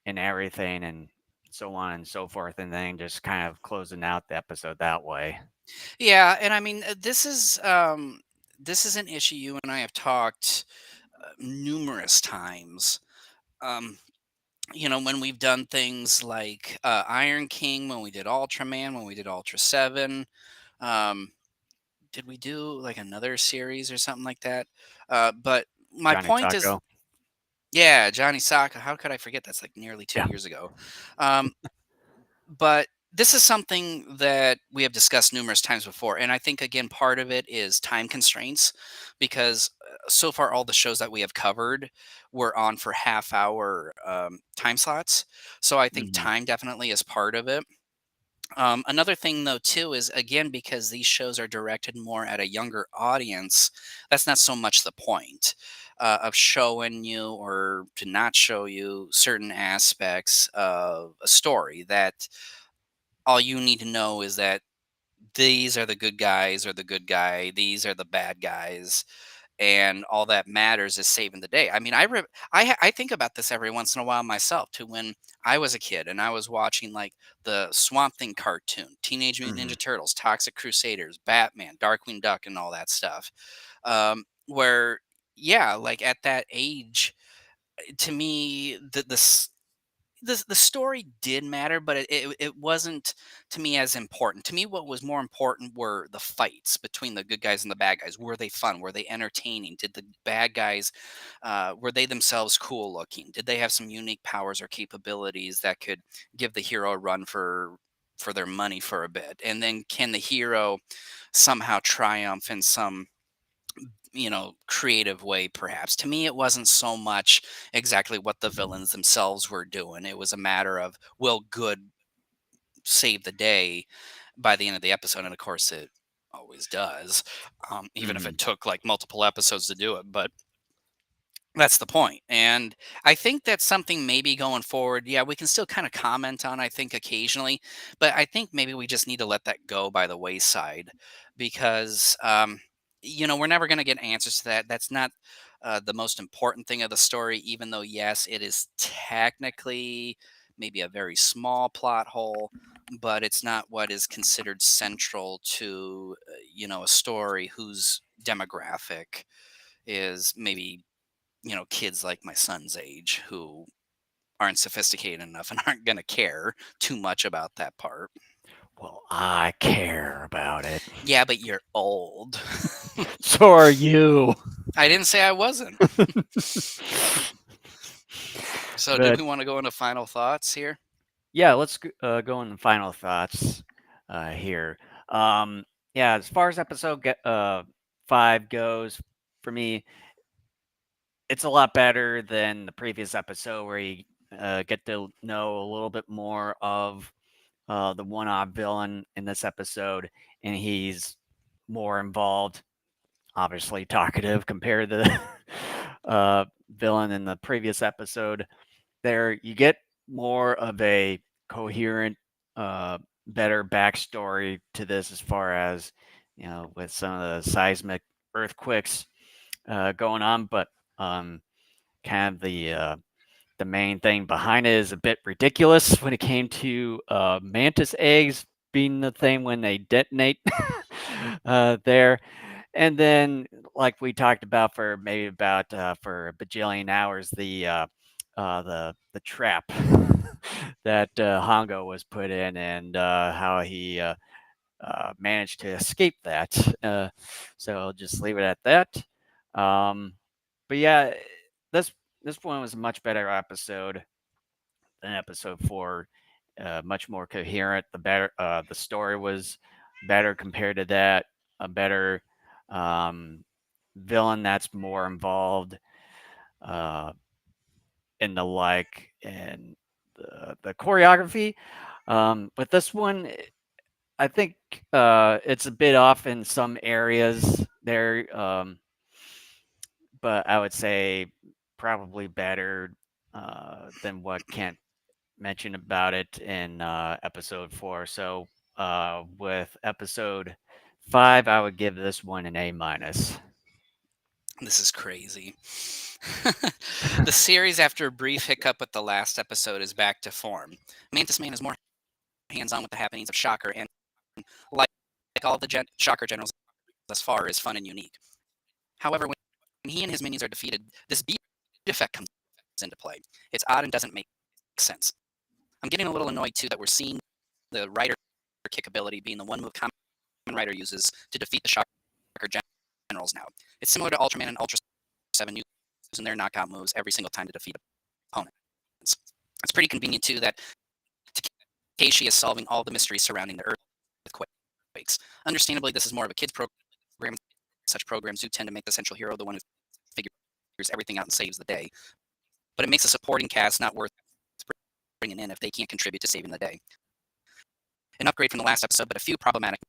[SPEAKER 3] and everything, and so on and so forth, and then just kind of closing out the episode that way.
[SPEAKER 2] yeah, and I mean, this is an issue you and I have talked numerous times. Um, when we've done things like Iron King, when we did Ultraman, when we did Ultra 7. Um, did we do like another series or something like that? But my
[SPEAKER 3] Johnny
[SPEAKER 2] point is,
[SPEAKER 3] Taco.
[SPEAKER 2] yeah, Johnny Sokka. How could I forget? That's like nearly two
[SPEAKER 3] Yeah.
[SPEAKER 2] years ago. Um, but this is something that we have discussed numerous times before, and I think again part of it is time constraints, because so far all the shows that we have covered were on for half hour time slots, so I think
[SPEAKER 3] Mhm.
[SPEAKER 2] time definitely is part of it. Another thing, though, too, is again because these shows are directed more at a younger audience. That's not so much the point of showing you or to not show you certain aspects of a story. That all you need to know is that these are the good guys or the good guy, these are the bad guys, and all that matters is saving the day. I mean, I think about this every once in a while myself too. When I was a kid and I was watching like the Swamp Thing cartoon, Teenage Mutant
[SPEAKER 3] Mhm.
[SPEAKER 2] Ninja Turtles, Toxic Crusaders, Batman, Darkwing Duck, and all that stuff, where yeah, like at that age, to me, the story did matter, but it wasn't to me as important. To me, what was more important were the fights between the good guys and the bad guys. Were they fun? Were they entertaining? Did the bad guys were they themselves cool looking? Did they have some unique powers or capabilities that could give the hero a run for their money for a bit? And then can the hero somehow triumph in some creative way? Perhaps to me it wasn't so much exactly what the villains themselves were doing. It was a matter of, will good save the day by the end of the episode? And of course it always does, even if it
[SPEAKER 3] Mhm.
[SPEAKER 2] took like multiple episodes to do it. But that's the point. And I think that's something maybe going forward. Yeah, we can still kind of comment on, I think, occasionally, but I think maybe we just need to let that go by the wayside, because, we're never going to get answers to that. That's not the most important thing of the story, even though, yes, it is technically maybe a very small plot hole, but it's not what is considered central to, a story whose demographic is maybe kids like my son's age who aren't sophisticated enough and aren't going to care too much about that part.
[SPEAKER 3] Well, I care about it.
[SPEAKER 2] Yeah, but you're old.
[SPEAKER 3] So are you.
[SPEAKER 2] I didn't say I wasn't. So, do
[SPEAKER 3] But
[SPEAKER 2] we want to go into final thoughts here?
[SPEAKER 3] yeah, let's go into final thoughts here. Um, yeah, as far as episode 5 goes for me, it's a lot better than the previous episode where you get to know a little bit more of the one-off villain in this episode, and he's more involved, obviously talkative compared to the villain in the previous episode. There, you get more of a coherent, better backstory to this, as far as with some of the seismic earthquakes going on, but kind of the main thing behind it is a bit ridiculous when it came to mantis eggs being the thing when they detonate there. And then, like we talked about for maybe about for a bajillion hours, the trap that Hongo was put in, and how he managed to escape that. So I'll just leave it at that. But yeah, this this one was a much better episode than episode 4. Much more coherent. The story was better compared to that. A better villain that's more involved uh, in the like and the choreography. But this one, I think it's a bit off in some areas there, but I would say probably better than what Kent mentioned about it in episode 4. So with episode 5, I would give this one an A minus.
[SPEAKER 2] This is crazy. The series, after a brief hiccup with the last episode, is back to form. Mantis Man is more hands-on with the happenings of Shocker, and like all the Shocker generals thus far, is fun and unique. However, when he and his minions are defeated, this beat effect comes into play. It's odd and doesn't make sense. I'm getting a little annoyed too that we're seeing the Rider kick ability being the one move Kamen Rider uses to defeat the Shocker generals now. It's similar to Ultraman and Ultra 7 using their knockout moves every single time to defeat opponents. It's pretty convenient too that Takeshi is solving all the mysteries surrounding the earthquakes. Understandably, this is more of a kids program. Such programs do tend to make the central hero the one who figures everything out and saves the day. But it makes a supporting cast not worth bringing in if they can't contribute to saving the day. An upgrade from the last episode, but a few problematic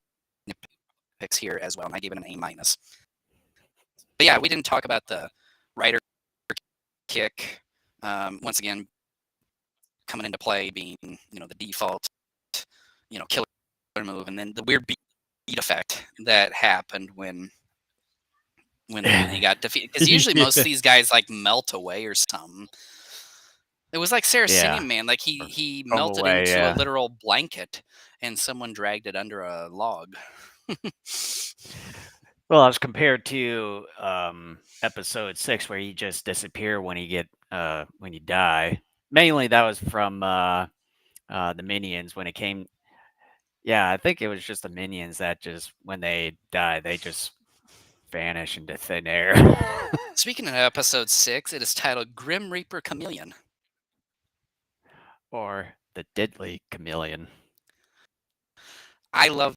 [SPEAKER 2] nitpicks here as well, and I gave it an A minus. But yeah, we didn't talk about the Rider kick. Once again, coming into play being, the default, killer move, and then the weird beat effect that happened when he got defeated. Because usually most of these guys melt away or something. It was like Saracenian Man, like he melted
[SPEAKER 3] away,
[SPEAKER 2] into a literal blanket, and someone dragged it under a log.
[SPEAKER 3] Well, as compared to episode 6, where you just disappear when you die. Mainly that was from the minions when it came. Yeah, I think it was just the minions that just, when they die, they just vanish into thin air.
[SPEAKER 2] Speaking of episode 6, it is titled Grim Reaper Chameleon.
[SPEAKER 3] Or the Deadly Chameleon.
[SPEAKER 2] I love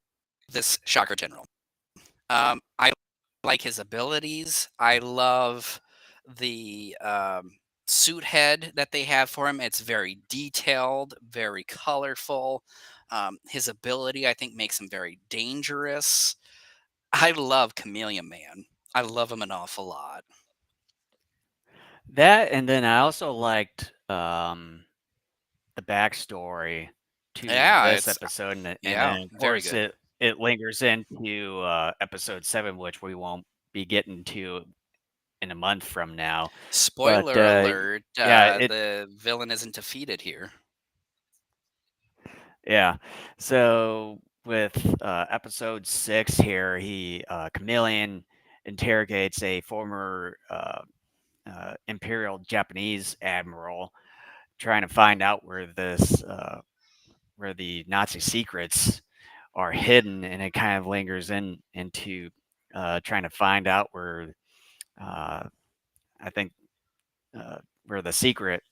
[SPEAKER 2] this Shocker General. I like his abilities. I love the suit head that they have for him. It's very detailed, very colorful. His ability, I think, makes him very dangerous. I love Chameleon Man. I love him an awful lot.
[SPEAKER 3] That, and then I also liked the backstory to this episode, and then of course it lingers into episode 7, which we won't be getting to in a month from now.
[SPEAKER 2] Spoiler alert, the villain isn't defeated here.
[SPEAKER 3] Yeah. So with episode 6 here, Chameleon interrogates a former Imperial Japanese admiral, trying to find out where the Nazi secrets are hidden, and it kind of lingers into trying to find out where I think where the secret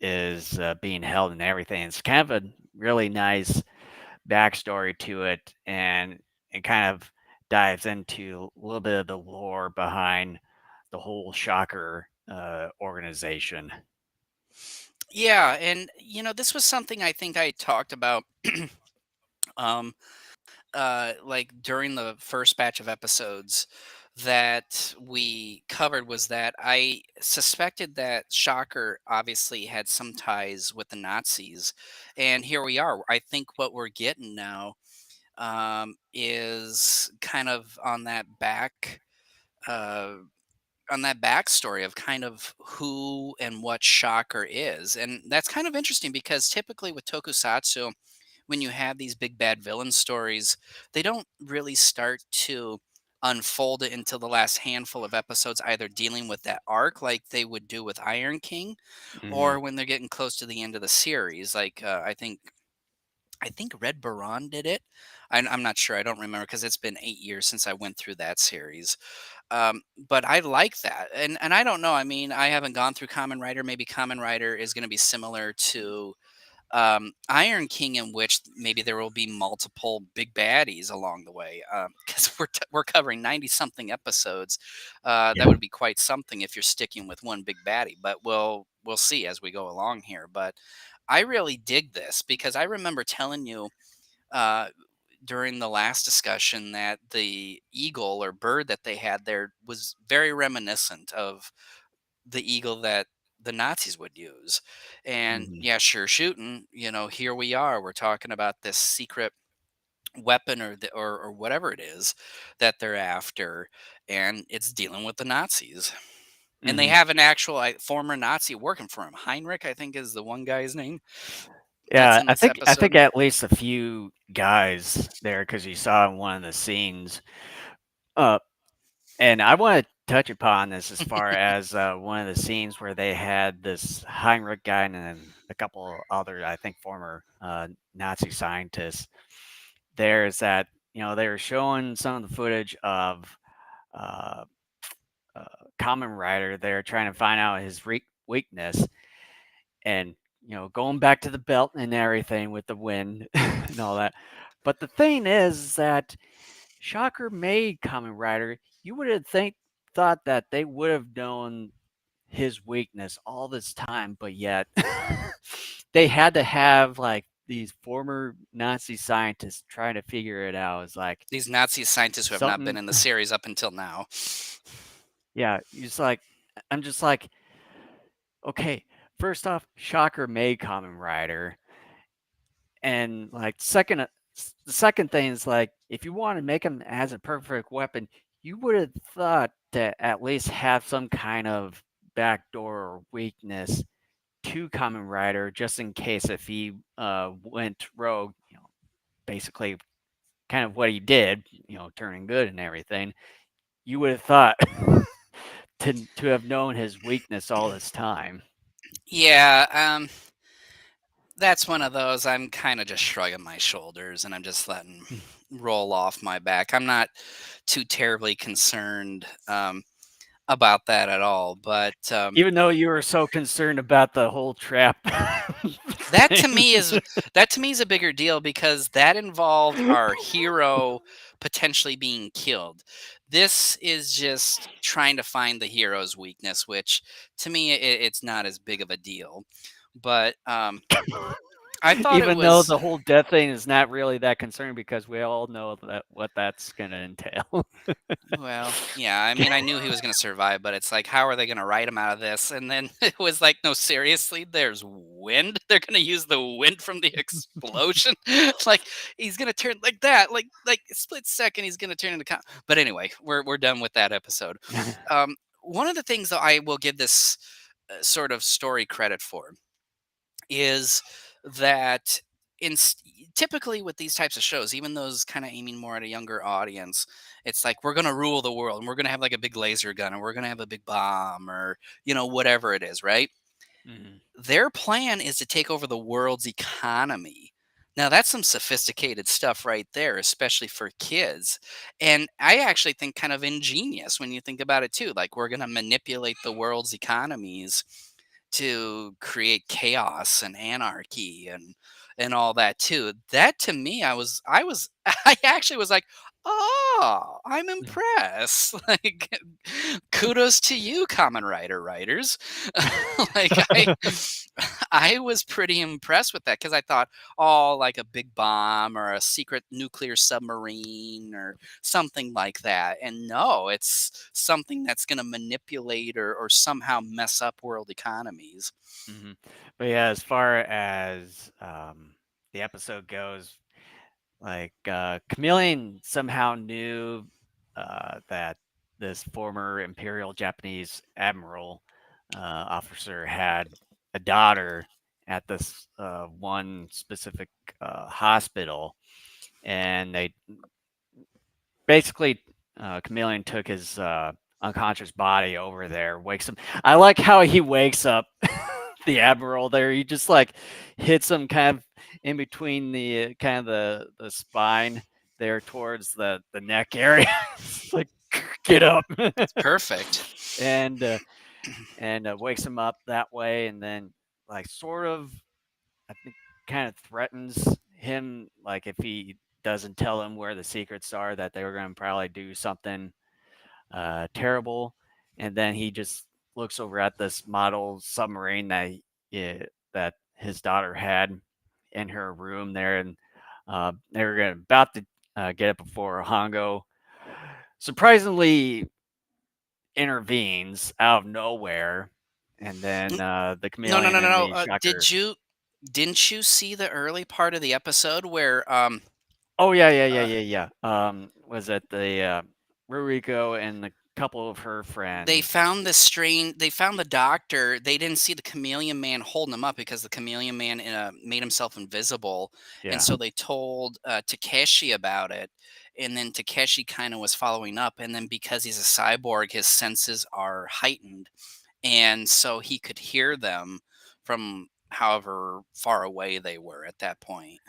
[SPEAKER 3] is being held and everything. It's kind of a really nice backstory to it, and it kind of dives into a little bit of the lore behind the whole Shocker organization.
[SPEAKER 2] Yeah, and this was something I think I talked about um like during the first batch of episodes that we covered, was that I suspected that Shocker obviously had some ties with the Nazis. And here we are. I think what we're getting now is kind of uh, on that backstory of kind of who and what Shocker is. And that's kind of interesting because typically with tokusatsu, when you have these big bad villain stories, they don't really start to unfold it until the last handful of episodes, either dealing with that arc like they would do with Iron King,
[SPEAKER 3] Hmm.
[SPEAKER 2] or when they're getting close to the end of the series. Like I think Red Baron did it. I'm not sure. I don't remember because it's been 8 years since I went through that series. But I like that, and I don't know. I mean, I haven't gone through Kamen Rider. Maybe Kamen Rider is going to be similar to Iron King, in which maybe there will be multiple big baddies along the way. Because we're covering 90 something episodes, that would be quite something if you're sticking with one big baddie. But we'll see as we go along here. But I really dig this because I remember telling you uh, during the last discussion that the eagle or bird that they had there was very reminiscent of the eagle that the Nazis would use. And
[SPEAKER 3] Hmm.
[SPEAKER 2] yeah, sure shooting, here we are. We're talking about this secret weapon or whatever it is that they're after, and it's dealing with the Nazis. And they
[SPEAKER 3] Hmm.
[SPEAKER 2] have an actual former Nazi working for him. Heinrich, I think, is the one guy's name that's
[SPEAKER 3] Yeah,
[SPEAKER 2] in
[SPEAKER 3] I
[SPEAKER 2] this
[SPEAKER 3] think I think
[SPEAKER 2] episode.
[SPEAKER 3] at least a few guys there because you saw in one of the scenes. Uh, and I want to touch upon this as far as one of the scenes where they had this Heinrich guy and then a couple other, I think, former Nazi scientists. There's that, they were showing some of the footage of uh, uh, Kamen Rider there trying to find out his weakness, and going back to the belt and everything with the wind and all that. But the thing is that Shocker made Kamen Rider. You would have thought that they would have known his weakness all this time, but yet they had to have like these former Nazi scientists trying to figure it out. It's like
[SPEAKER 2] These Nazi scientists who have not been
[SPEAKER 3] something.
[SPEAKER 2] in the series up until now.
[SPEAKER 3] Yeah, it's like I'm just like, okay. First off, Shocker made Kamen Rider, and like the second thing is like if you want to make him as a perfect weapon, you would have thought to at least have some kind of backdoor or weakness to Kamen Rider just in case if he went rogue, basically kind of what he did, turning good and everything. You would have thought to have known his weakness all this time.
[SPEAKER 2] Yeah, that's one of those I'm kind of just shrugging my shoulders and I'm just letting roll off my back. I'm not too terribly concerned about that at all. But
[SPEAKER 3] Even though you were so concerned about the whole trap
[SPEAKER 2] that to
[SPEAKER 3] thing.
[SPEAKER 2] me is that to me is a bigger deal because that involved our hero potentially being killed. This is just trying to find the hero's weakness, which to me it's not as big of a deal. But I thought it
[SPEAKER 3] Even though
[SPEAKER 2] was.
[SPEAKER 3] the whole death thing is not really that concerning because we all know that what that's going to entail.
[SPEAKER 2] Well, yeah, I mean, I knew he was going to survive, but it's like, how are they going to write him out of this? And then it was like, no, seriously, there's wind. They're going to use the wind from the explosion. Like he's going to turn like that, like a split second, he's going to turn into. But anyway, we're done with that episode. One of the things that I will give this sort of story credit for is that in typically with these types of shows, even those kind of aiming more at a younger audience, it's like we're gonna rule the world and we're gonna have like a big laser gun and we're gonna have a big bomb or whatever it is, right?
[SPEAKER 3] Mhm.
[SPEAKER 2] Their plan is to take over the world's economy. Now that's some sophisticated stuff right there, especially for kids. And I actually think kind of ingenious when you think about it too. Like we're going to manipulate the world's economies to create chaos and anarchy and all that too. That to me I was I actually was like, Oh, I'm impressed. Like, kudos to you, Kamen Rider writers. Like, I was pretty impressed with that because I thought, oh, like a big bomb or a secret nuclear submarine or something like that. And no, it's something that's going to manipulate or somehow mess up world economies.
[SPEAKER 3] Mhm. But yeah, as far as the episode goes, like Chameleon somehow knew that this former Imperial Japanese admiral officer had a daughter at this one specific hospital, and they basically Chameleon took his unconscious body over there, wakes him. I like how he wakes up the admiral there. He just like hits him kind of in between the kind of the spine there towards the neck area. It's like get up
[SPEAKER 2] It's perfect.
[SPEAKER 3] and wakes him up that way, and then like sort of I think kind of threatens him, like if he doesn't tell him where the secrets are, that they were going to probably do something terrible. And then he just looks over at this model submarine that his daughter had in her room there, and they were about to get it before Hongo surprisingly intervenes out of nowhere, and then the
[SPEAKER 2] No, no, no,
[SPEAKER 3] chameleon
[SPEAKER 2] no,
[SPEAKER 3] and
[SPEAKER 2] no.
[SPEAKER 3] the shocker.
[SPEAKER 2] Didn't you see the early part of the episode where
[SPEAKER 3] Oh yeah. Was it the Ruriko and a couple of her
[SPEAKER 2] they
[SPEAKER 3] friends?
[SPEAKER 2] found they found the doctor. They didn't see the chameleon man holding him up because the chameleon man made himself invisible, and
[SPEAKER 3] Yeah,
[SPEAKER 2] so they told Takeshi about it, and then Takeshi kind of was following up, and then because he's a cyborg, his senses are heightened, and so he could hear them from however far away they were at that point.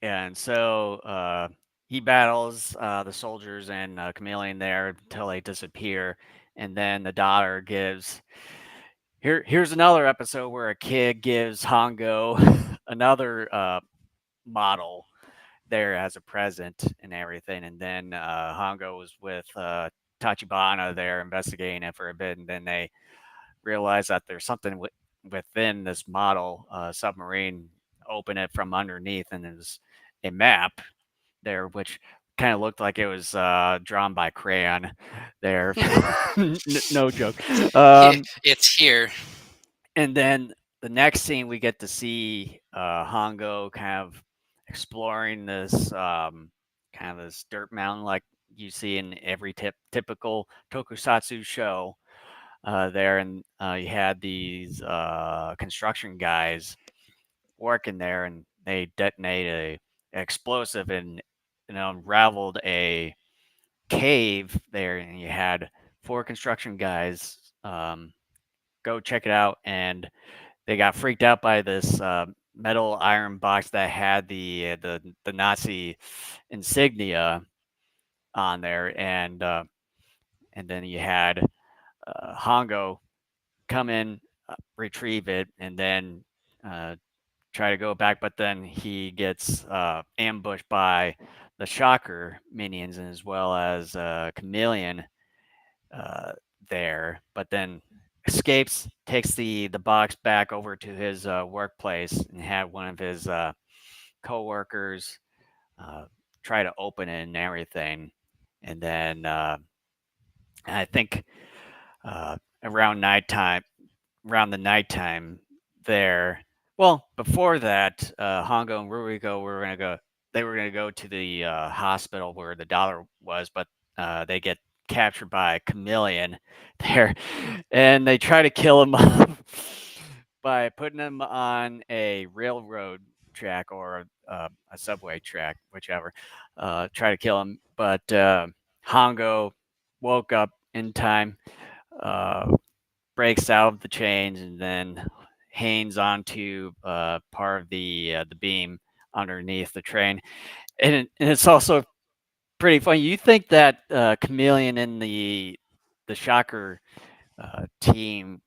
[SPEAKER 3] yeah, and so he battles the soldiers and Chameleon there until they disappear, and then the daughter gives. Here's another episode where a kid gives Hongo another model there as a present and everything, and then Hongo was with Tachibana there investigating it for a bit, and then they realize that there's something within this model submarine. Open it from underneath, and there's a map there, which kind of looked like it was drawn by crayon. There, no joke.
[SPEAKER 2] It's here.
[SPEAKER 3] And then the next scene, we get to see Hongo kind of exploring this kind of this dirt mountain, like you see in every typical tokusatsu show. There, and you had these construction guys working there, and they detonate a explosive and unraveled a cave there, and you had four construction guys go check it out, and they got freaked out by this metal iron box that had the Nazi insignia on there, and then you had Hongo come in, retrieve it, and then uh, try to go back, but then he gets ambushed by the Shocker minions, and as well as Chameleon uh, there, but then escapes, takes the box back over to his workplace, and had one of his co-workers uh, try to open it and everything. And then I think around nighttime, around the nighttime there. Well, before that, Hongo and Ruriko were gonna go. They were gonna go to the hospital where the dollar was, but they get captured by a chameleon there, and they try to kill him by putting him on a railroad track or a subway track, whichever. Try to kill him, but Hongo woke up in time. Uh, Breaks out of the chains, and then hangs onto part of the beam underneath the train. And it's also pretty funny. You think that Chameleon and the Shocker team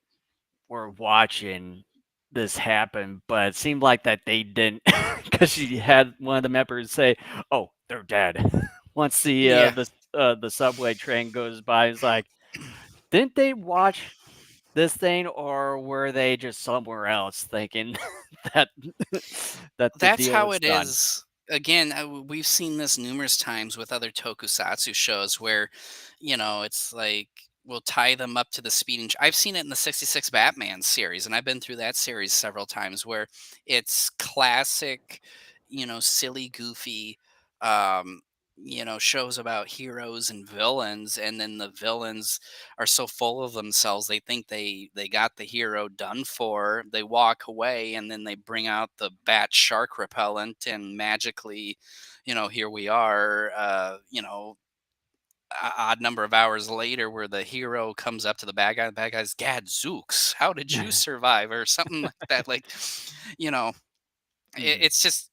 [SPEAKER 3] were watching this happen, but it seemed like that they didn't, because she had one of the members say, "Oh, they're dead." once
[SPEAKER 2] Yeah,
[SPEAKER 3] the subway train goes by, it's like, didn't they watch this thing, or were they just somewhere else thinking that that the
[SPEAKER 2] that's
[SPEAKER 3] deal
[SPEAKER 2] how
[SPEAKER 3] was
[SPEAKER 2] it
[SPEAKER 3] done?
[SPEAKER 2] is. Again, we've seen this numerous times with other tokusatsu shows where, it's like we'll tie them up to the speeding. I've seen it in the 66 Batman series, and I've been through that series several times where it's classic, silly, goofy, um, shows about heroes and villains, and then the villains are so full of themselves they think they got the hero done for. They walk away, and then they bring out the bat shark repellent, and magically, here we are. Odd number of hours later, where the hero comes up to the bad guy. The bad guy's, "Gadzooks, how did you survive?" or something like that. Like, you know,
[SPEAKER 3] Mhm.
[SPEAKER 2] it's just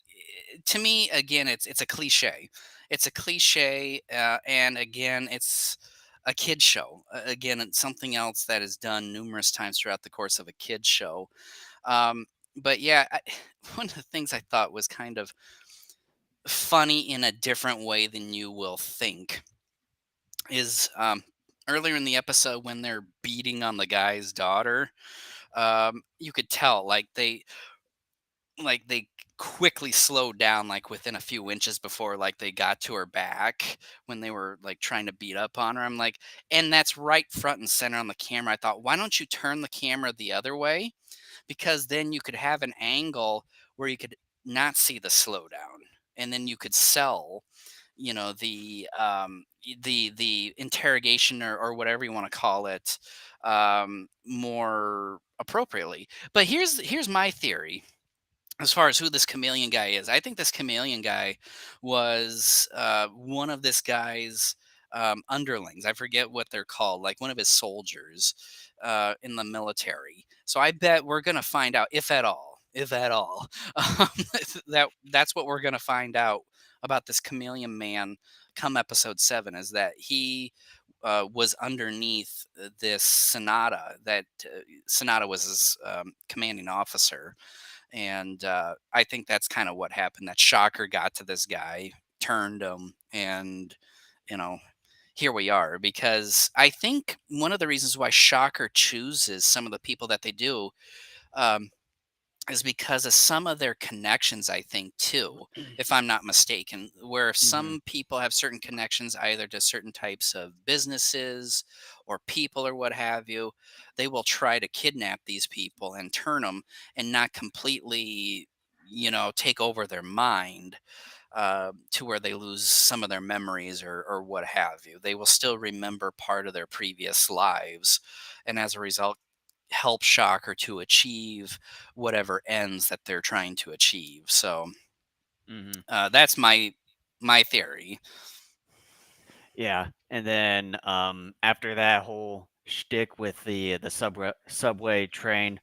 [SPEAKER 2] to me again, it's a cliche. It's a cliche, and again, it's a kid show. Again, it's something else that is done numerous times throughout the course of a kid show. Um, but yeah, one of the things I thought was kind of funny in a different way than you will think is earlier in the episode when they're beating on the guy's daughter. You could tell like they quickly slowed down like within a few inches before like they got to her back when they were like trying to beat up on her. I'm like, and that's right front and center on the camera. I thought, why don't you turn the camera the other way? Because then you could have an angle where you could not see the slowdown, and then you could sell the interrogation, or whatever you want to call it, more appropriately. But here's my theory as far as who this chameleon guy is. I think this chameleon guy was one of this guy's underlings. I forget what they're called, like one of his soldiers in the military. So I bet we're gonna find out, if at all, um, that's what we're gonna find out about this chameleon man come episode 7, is that he was underneath this Sonata. That Sonata was his commanding officer, and I think that's kind of what happened. That Shocker got to this guy, turned him, and you know, here we are. Because I think one of the reasons why Shocker chooses some of the people that they do, um, is because of some of their connections, I think, too, if I'm not mistaken, where
[SPEAKER 3] Mhm.
[SPEAKER 2] some people have certain connections either to certain types of businesses or people or what have you. They will try to kidnap these people and turn them, and not completely, take over their mind, to where they lose some of their memories, or what have you. They will still remember part of their previous lives, and as a result, help Shocker to achieve whatever ends that they're trying to achieve. So
[SPEAKER 3] Mhm.
[SPEAKER 2] that's my theory.
[SPEAKER 3] Yeah, and then after that whole shtick with the subway train,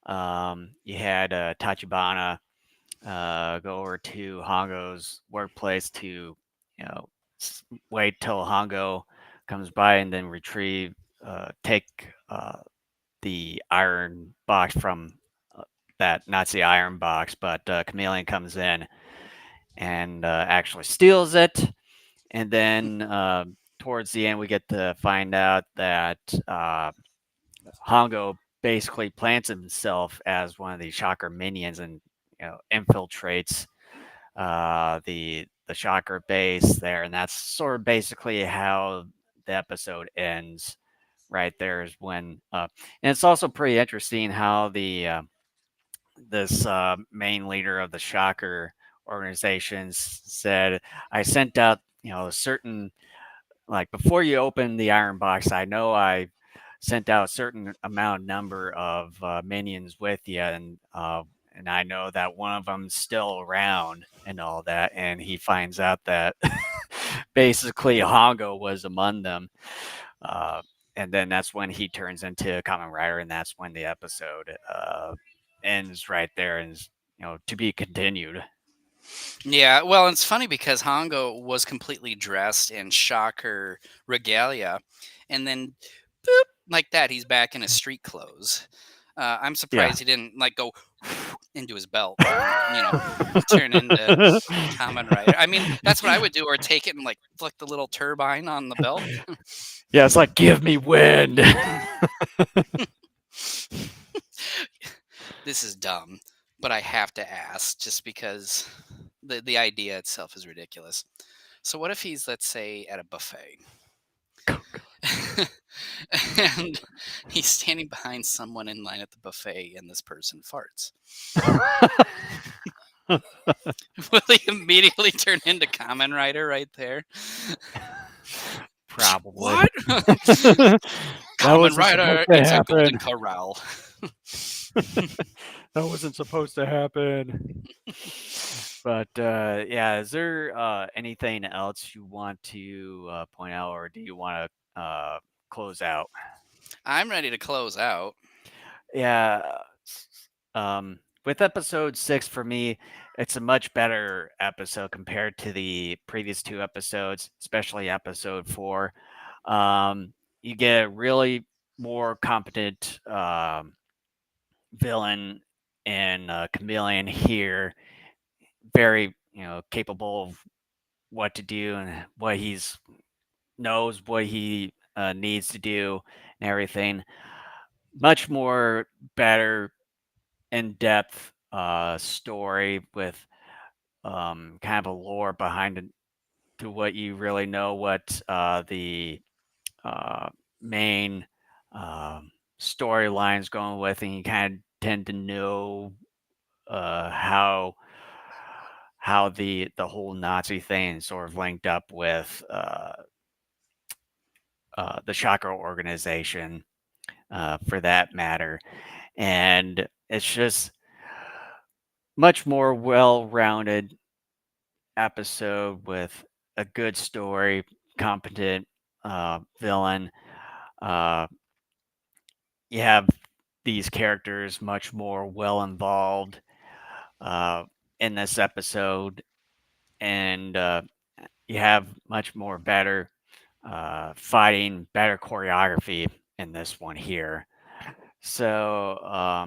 [SPEAKER 3] you had Tachibana go over to Hongo's workplace to, wait till Hongo comes by and then take the iron box from that Nazi iron box. But Chameleon comes in and actually steals it. And then towards the end, we get to find out that Hongo basically plants himself as one of the Shocker minions and infiltrates the Shocker base there, and that's sort of basically how the episode ends. Right there is when, and it's also pretty interesting how the this main leader of the Shocker organizations said, "I sent out a certain, like, before you open the iron box, I know I sent out a certain amount number of minions with you, and I know that one of them's still around and all that." And he finds out that basically Hongo was among them. Uh, and then that's when he turns into a Kamen Rider, and that's when the episode ends right there, and is, to be continued.
[SPEAKER 2] Yeah, well, it's funny because Hongo was completely dressed in Shocker regalia, and then boop, like that, he's back in his street clothes. I'm
[SPEAKER 3] Yeah.
[SPEAKER 2] surprised he didn't like go into his belt and turn into Kamen Rider. I mean, that's what I would do, or take it and like flick the little turbine on the belt.
[SPEAKER 3] Yeah, it's like, give me wind.
[SPEAKER 2] This is dumb, but I have to ask just because the idea itself is ridiculous. So what if he's, let's say, at a buffet and he's standing behind someone in line at the buffet and this person farts? Will he immediately turn into Kamen Rider right there?
[SPEAKER 3] Probably.
[SPEAKER 2] What?
[SPEAKER 3] That
[SPEAKER 2] Kamen
[SPEAKER 3] wasn't
[SPEAKER 2] Rider,
[SPEAKER 3] supposed to
[SPEAKER 2] it's a golden
[SPEAKER 3] happen.
[SPEAKER 2] corral.
[SPEAKER 3] That wasn't supposed to happen. But yeah, is there anything else you want to point out, or do you want to close out?
[SPEAKER 2] I'm ready to close out.
[SPEAKER 3] Yeah. With episode 6 for me, it's a much better episode compared to the previous 2 episodes, especially episode 4. You get a really more competent villain and Chameleon here, very capable of what to do and what he's knows what he needs to do and everything. Much more better in-depth story with kind of a lore behind it to what you really know what the main storyline's going with, and you kind of tend to know how the whole Nazi thing is sort of linked up with the Chakra organization, for that matter, and it's just much more well-rounded episode with a good story, competent villain. Uh, you have these characters much more well involved in this episode, and you have much more better fighting, better choreography in this one here. So,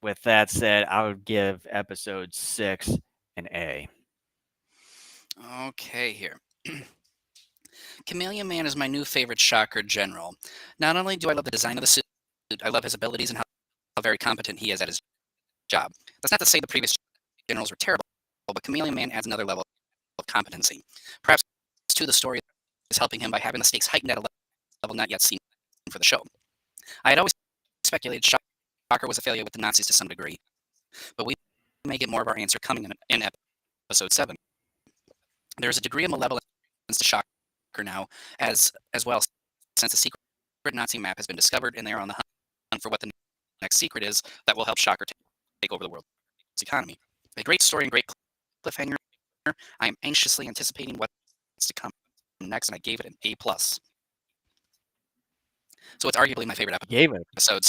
[SPEAKER 3] with that said, I would give episode 6 an A.
[SPEAKER 2] Okay, here. Chameleon Man is my new favorite Shocker general. Not only do I love the design of the suit, I love his abilities and how very competent he is at his job. That's not to say the previous generals were terrible, but Chameleon Man adds another level of competency. Perhaps, too, the story is helping him by having the stakes heightened at a level not yet seen for the show. I had always speculated Shocker was affiliated with the Nazis to some degree, but we may get more of our answer coming in episode 7. There is a degree of malevolence to Shocker now, as well, since a secret Nazi map has been discovered, and they are on the hunt for what the next secret is that will help Shocker take over the world's economy. A great story and great cliffhanger. I am anxiously anticipating what's to come next, and I gave it an A+. So it's arguably my favorite
[SPEAKER 3] Gave it.
[SPEAKER 2] episode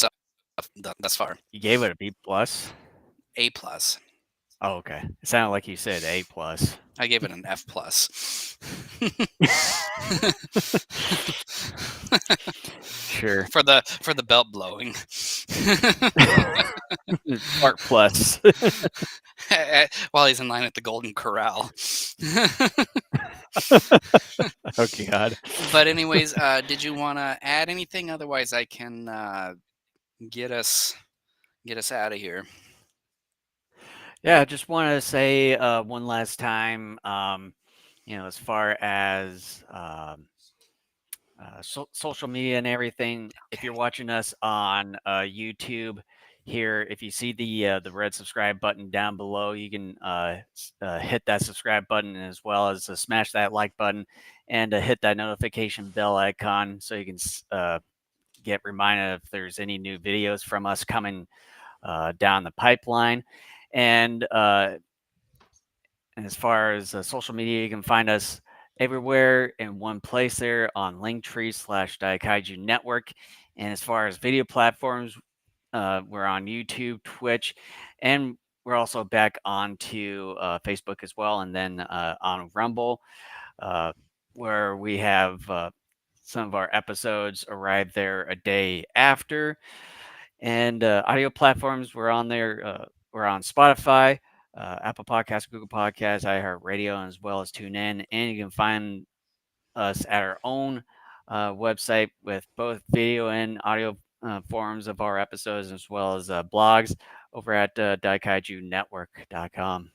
[SPEAKER 2] thus far.
[SPEAKER 3] You gave it a B plus.
[SPEAKER 2] A+.
[SPEAKER 3] Oh, okay. It sounded like you said A plus.
[SPEAKER 2] I gave it an F+.
[SPEAKER 3] Sure.
[SPEAKER 2] For the belt blowing.
[SPEAKER 3] Fart plus.
[SPEAKER 2] While he's in line at the Golden Corral.
[SPEAKER 3] Oh God.
[SPEAKER 2] But anyways, did you want to add anything? Otherwise, I can get us out of here.
[SPEAKER 3] Yeah, I just want to say one last time, as far as social media and everything, if you're watching us on YouTube here, if you see the red subscribe button down below, you can hit that subscribe button, as well as smash that like button, and hit that notification bell icon so you can get reminded if there's any new videos from us coming down the pipeline. And as far as social media, you can find us everywhere in one place there on Linktree/Daikaiju Network. And as far as video platforms, we're on YouTube, Twitch, and we're also back onto Facebook as well, and then on Rumble, where we have some of our episodes arrive there a day after. And audio platforms, we're on there. We're on Spotify, Apple Podcasts, Google Podcasts, iHeartRadio, as well as TuneIn. And you can find us at our own website with both video and audio forms of our episodes, as well as blogs over at daikaijunetwork.com.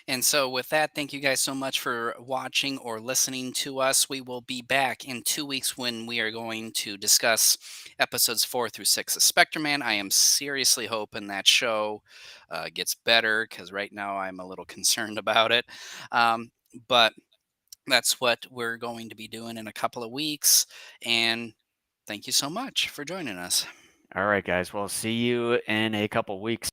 [SPEAKER 2] And so, with that, thank you guys so much for watching or listening to us. We will be back in 2 weeks when we are going to discuss episodes 4 through 6 of Spectrum Man. I am seriously hoping that show gets better because right now I'm a little concerned about it. But that's what we're going to be doing in a couple of weeks. And thank you so much for joining us.
[SPEAKER 3] All right, guys. We'll see you in a couple weeks.